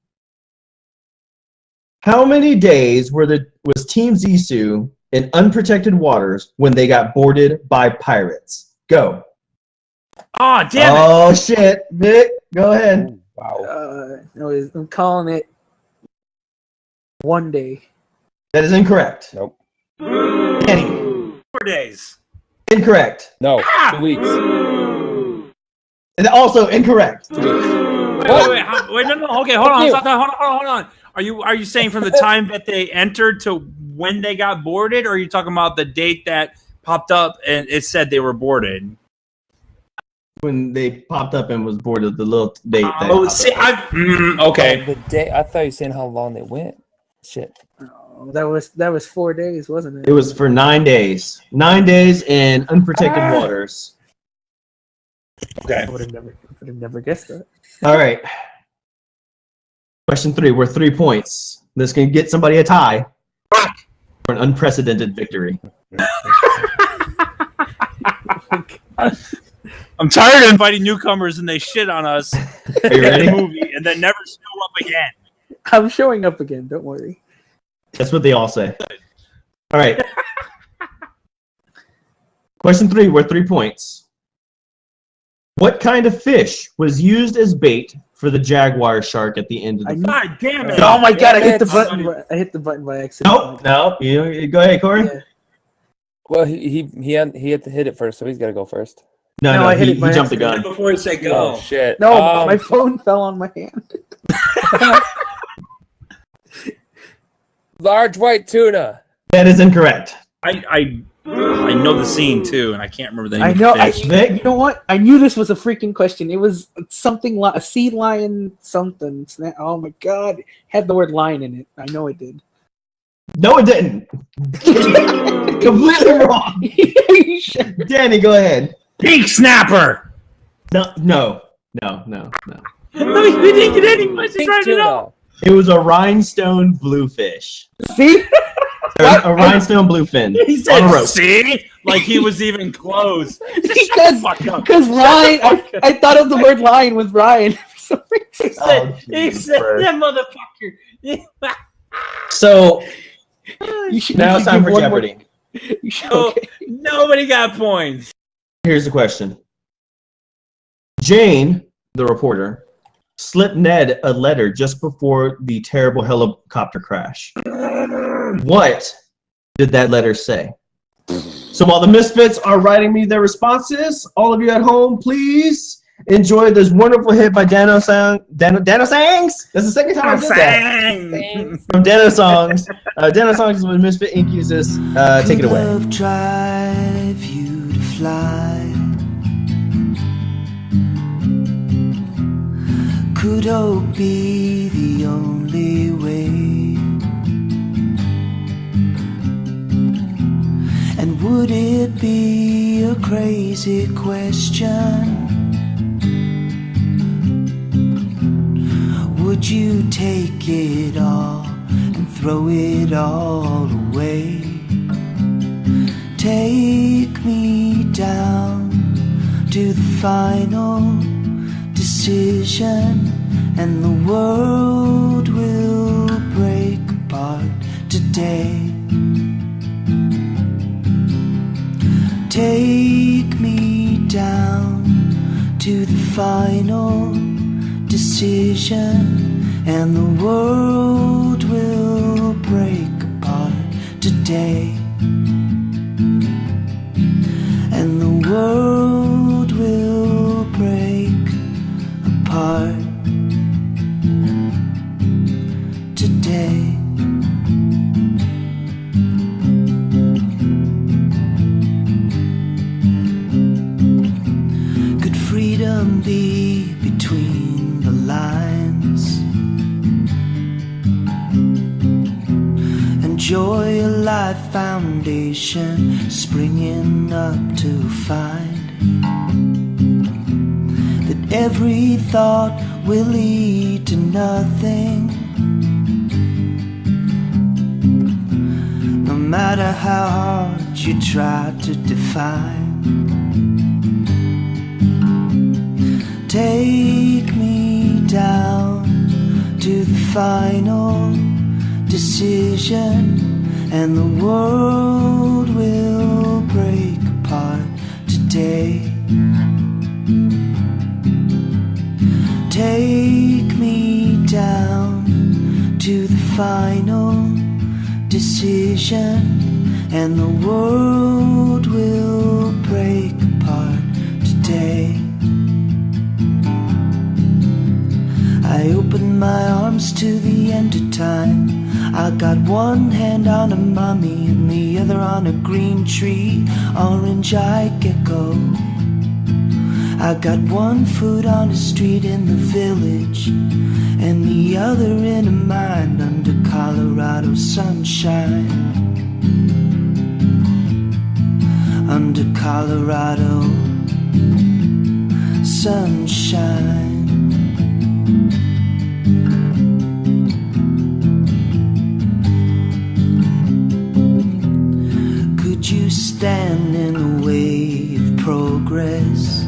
How many days was Team Zissou in unprotected waters when they got boarded by pirates? Go. Oh, damn it. Oh, shit. Vic, go ahead. Wow. I'm calling it 1 day. That is incorrect. Nope. Kenny. 4 days. Incorrect. No. 2 weeks. And also incorrect. 2 weeks. Wait, no. Okay, hold on. Stop that. Hold on. Are you saying from the time that they entered to when they got boarded, or are you talking about the date that popped up and it said they were boarded? When they popped up and was boarded, the little date. Okay. The day, I thought you were saying how long they went. Shit. Oh, that was 4 days, wasn't it? It was for 9 days. 9 days in unprotected waters. Okay. I would have never guessed that. All right. Question 3. Worth 3 points. This can get somebody a tie for an unprecedented victory. I'm tired of inviting newcomers and they shit on us Are you ready? in the movie and then never show up again. I'm showing up again. Don't worry. That's what they all say. All right. Question 3. Worth 3 points. What kind of fish was used as bait for the jaguar shark at the end of the film? God damn it. Oh my god! I hit the button. I hit the button by accident. No. You go ahead, Corey. Yeah. Well, he had to hit it first, so he's got to go first. No, I hit he it by jumped the accident. gun. Before he said go. Oh shit! No, my phone fell on my hand. Large white tuna. That is incorrect. I know the scene too, and I can't remember the name I of know. the fish. You know what? I knew this was a freaking question. It was something like a sea lion something. Oh my god! Had the word lion in it. I know it did. No, it didn't. Completely wrong. Danny, go ahead. Pink snapper. No. No, we didn't get any questions Pink right tuna. now. It was a rhinestone bluefish. See? A rhinestone bluefin He on said, a rope. "See," like he was even close. Because Ryan, I thought of the word lion with Ryan for some reason. He said, "That motherfucker." So You should, now it's time for Jeopardy. You should, Oh, okay. nobody got points. Here's the question. Jane, the reporter, slipped Ned a letter just before the terrible helicopter crash. What did that letter say? So while the Misfits are writing me their responses, all of you at home, please enjoy this wonderful hit by Danosongs. That's the second time I did that. From Danosongs. Danosongs is when Misfit Inc uses. Take it away. Love drive you to fly. Could hope be the only way? Would it be a crazy question? Would you take it all and throw it all away? Take me down to the final decision, and the world will break apart today. Take me down to the final decision, and the world will break apart today. And the world will break apart today. Could freedom be between the lines? Enjoy a life foundation springing up to find that every thought will lead to nothing. No matter how hard you try to define. Take me down to the final decision, and the world will break apart today. Take me down to the final decision, and the world will break apart today. I open my arms to the end of time. I got one hand on a mummy and the other on a green tree, orange-eyed gecko. I got one foot on a street in the village and the other in a mine under Colorado sunshine. Under Colorado sunshine. Could you stand in the way of progress?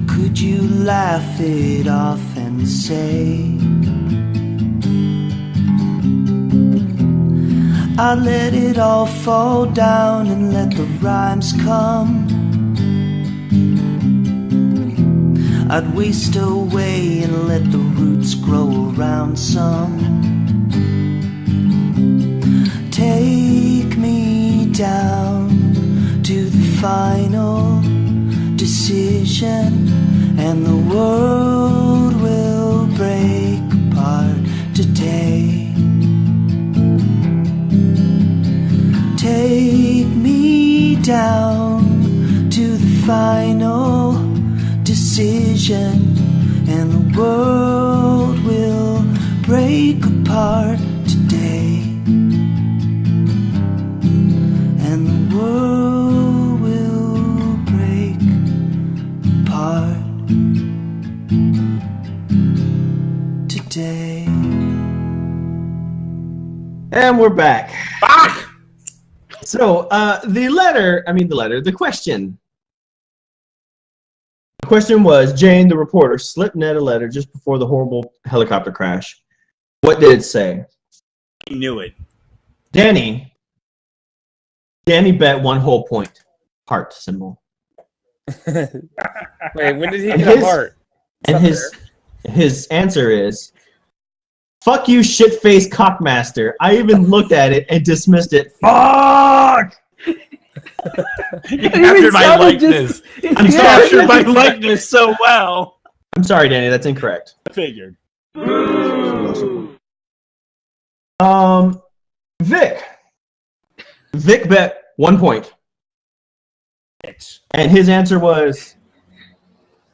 Could you laugh it off and say, I'd let it all fall down and let the rhymes come. I'd waste away and let the roots grow around some. Take me down to the final decision, and the world will break apart today. Take me down to the final decision, and the world will break apart today. And the world will break apart today. And we're back. So, the question. The question was, Jane, the reporter, slipped Ned a letter just before the horrible helicopter crash. What did it say? He knew it. Danny bet 1 whole point. Heart symbol. Wait, when did he get a heart? And his answer is, fuck you, shit-faced cockmaster. I even looked at it and dismissed it. Fuck! You captured my likeness. You captured my likeness so well. I'm sorry, Danny. That's incorrect. I figured. Vic bet 1 point. And his answer was,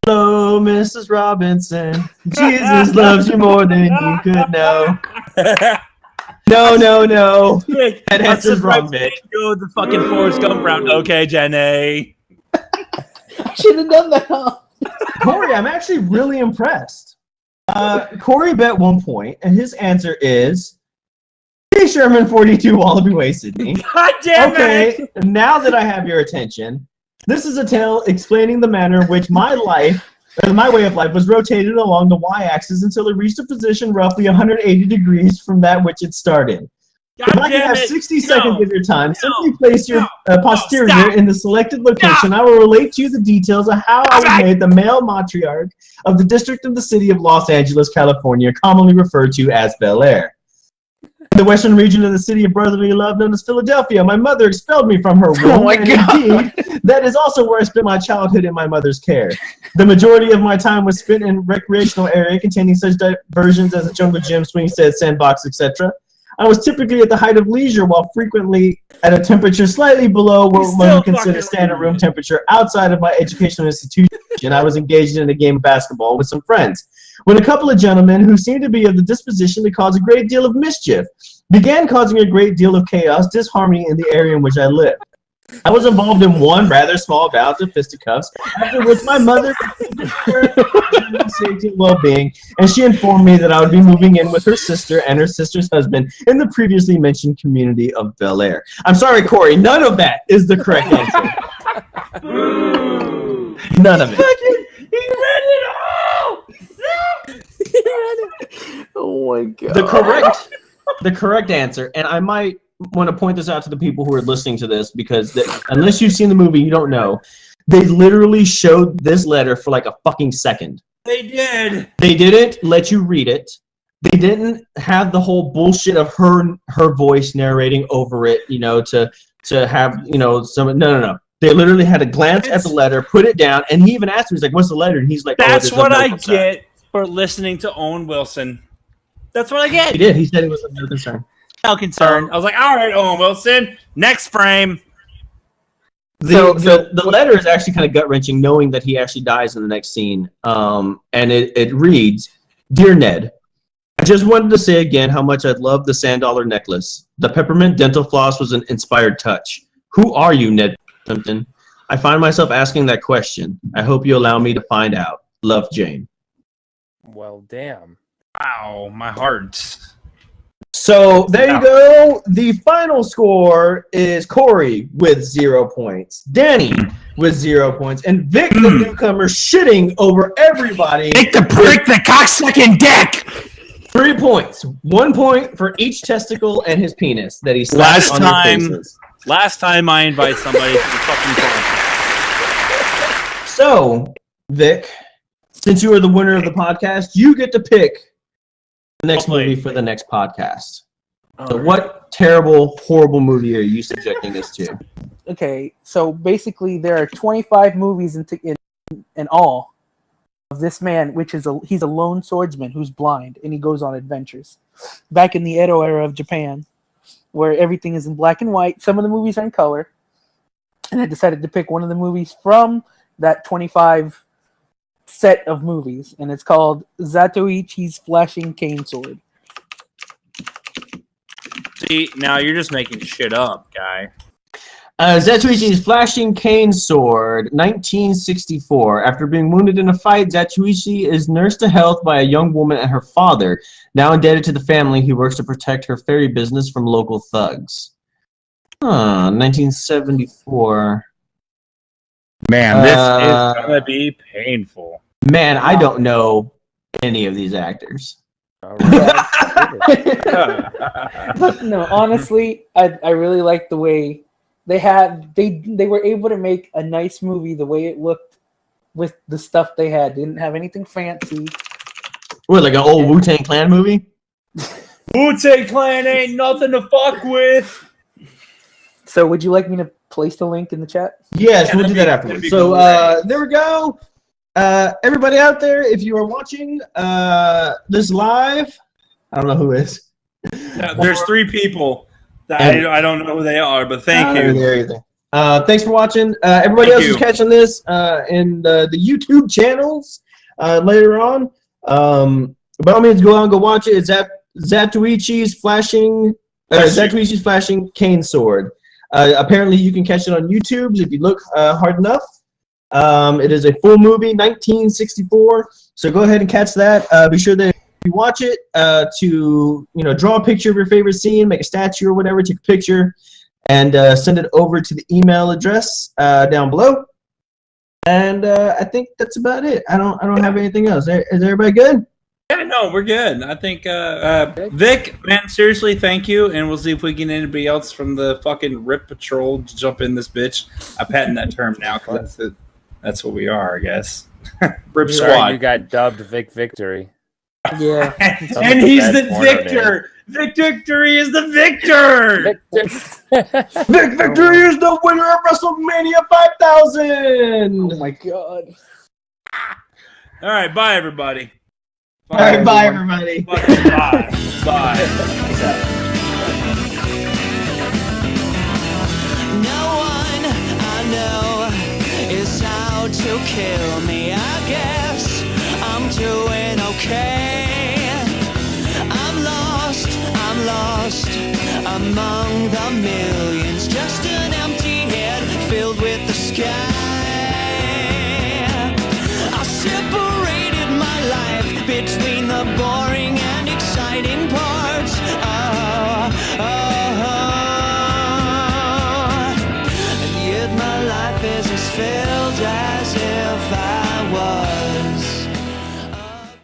hello, Mrs. Robinson. Jesus loves you more than you could know. No. Vic, That I'm answer's wrong, surprised Vic. you didn't go the fucking Forrest Gump route. Okay, Jenny. I should have done that. Huh? Corey, I'm actually really impressed. Corey bet 1 point, and his answer is P. Sherman 42 Wallaby Way, Sydney. God damn it! Okay, now that I have your attention, this is a tale explaining the manner in which my way of life was rotated along the y-axis until it reached a position roughly 180 degrees from that which it started. If I can have 60 seconds of your time, simply place your posterior in the selected location. I will relate to you the details of how I was made the male matriarch of the district of the city of Los Angeles, California, commonly referred to as Bel Air. In the western region of the city of brotherly love known as Philadelphia, my mother expelled me from her womb, and indeed, that is also where I spent my childhood in my mother's care. The majority of my time was spent in recreational area containing such diversions as a jungle gym, swing set, sandbox, etc. I was typically at the height of leisure while frequently at a temperature slightly below what one would consider standard room temperature outside of my educational institution. I was engaged in a game of basketball with some friends, when a couple of gentlemen who seemed to be of the disposition to cause a great deal of mischief began causing a great deal of chaos, disharmony in the area in which I lived. I was involved in one rather small bout of fisticuffs, after which my mother safety and well-being, and she informed me that I would be moving in with her sister and her sister's husband in the previously mentioned community of Bel Air. I'm sorry, Corey, none of that is the correct answer. None of it. He read it all! Oh my god. The correct answer, and I might want to point this out to the people who are listening to this, because unless you've seen the movie, you don't know. They literally showed this letter for like a fucking second. They did. They didn't let you read it. They didn't have the whole bullshit of her voice narrating over it, to have, some. No. They literally had a glance at the letter, put it down, and he even asked me, he's like, "What's the letter?" And he's like, "That's what I get for listening to Owen Wilson." That's what I get. He did. He said it was no concern. No concern. I was like, "All right, Owen Wilson, next frame." The letter is actually kind of gut-wrenching, knowing that he actually dies in the next scene. And it reads, "Dear Ned, I just wanted to say again how much I love the sand dollar necklace. The peppermint dental floss was an inspired touch. Who are you, Ned Plimpton? I find myself asking that question. I hope you allow me to find out. Love, Jane." Well, damn. Wow, my heart. So there you go. The final score is Corey with 0 points, Danny with 0 points, and Vic, the newcomer, shitting over everybody. Take the prick the cocksucking dick. 3 points. 1 point for each testicle and his penis that he slapped on their faces. Last time I invite somebody to the fucking podcast. So, Vic, since you are the winner of the podcast, you get to pick the next movie for the next podcast. So what terrible, horrible movie are you subjecting us to? Okay, so basically there are 25 movies in all of this man, which is he's a lone swordsman who's blind, and he goes on adventures. Back in the Edo era of Japan, where everything is in black and white, some of the movies are in color, and I decided to pick one of the movies from that 25 set of movies, and it's called Zatoichi's Flashing Cane Sword. See, now you're just making shit up, guy. Zatoichi's Flashing Cane Sword, 1964. After being wounded in a fight, Zatoichi is nursed to health by a young woman and her father. Now indebted to the family, he works to protect her fairy business from local thugs. 1974. Man, this is gonna be painful. Man, I don't know any of these actors. No, honestly, I really like the way they were able to make a nice movie the way it looked with the stuff they had. They didn't have anything fancy. What, like an old Wu-Tang Clan movie? Wu-Tang Clan ain't nothing to fuck with. So would you like me to place the link in the chat? Yes, we'll do that afterwards. So there we go. Everybody out there, if you are watching this live, I don't know who is. There's 3 people that I don't know who they are, but thank you. Thanks for watching. Everybody else is catching this in the YouTube channels later on. By all means, go out and go watch it. It's at Zatoichi's flashing cane sword. Apparently, you can catch it on YouTube if you look hard enough. It is a full movie, 1964. So go ahead and catch that. Be sure that if you watch it, to draw a picture of your favorite scene, make a statue or whatever, take a picture, and send it over to the email address down below. And I think that's about it. I don't have anything else. Is everybody good? Yeah, no, we're good. I think Vic, man, seriously, thank you, and we'll see if we can get anybody else from the fucking Rip Patrol to jump in this bitch. I patent that term now because that's what we are, I guess. Rip Squad. You got dubbed Vic Victory. Yeah. And he's the victor. Vic Victory is the victor. Vic Victory is the winner of WrestleMania 5000. Oh my god. All right, bye everybody. All right, bye everybody. Bye. Bye. No one I know is out to kill me. I guess I'm doing okay. I'm lost among the millions. Just an empty head filled with the sky. I separated my life between the boring and exciting parts.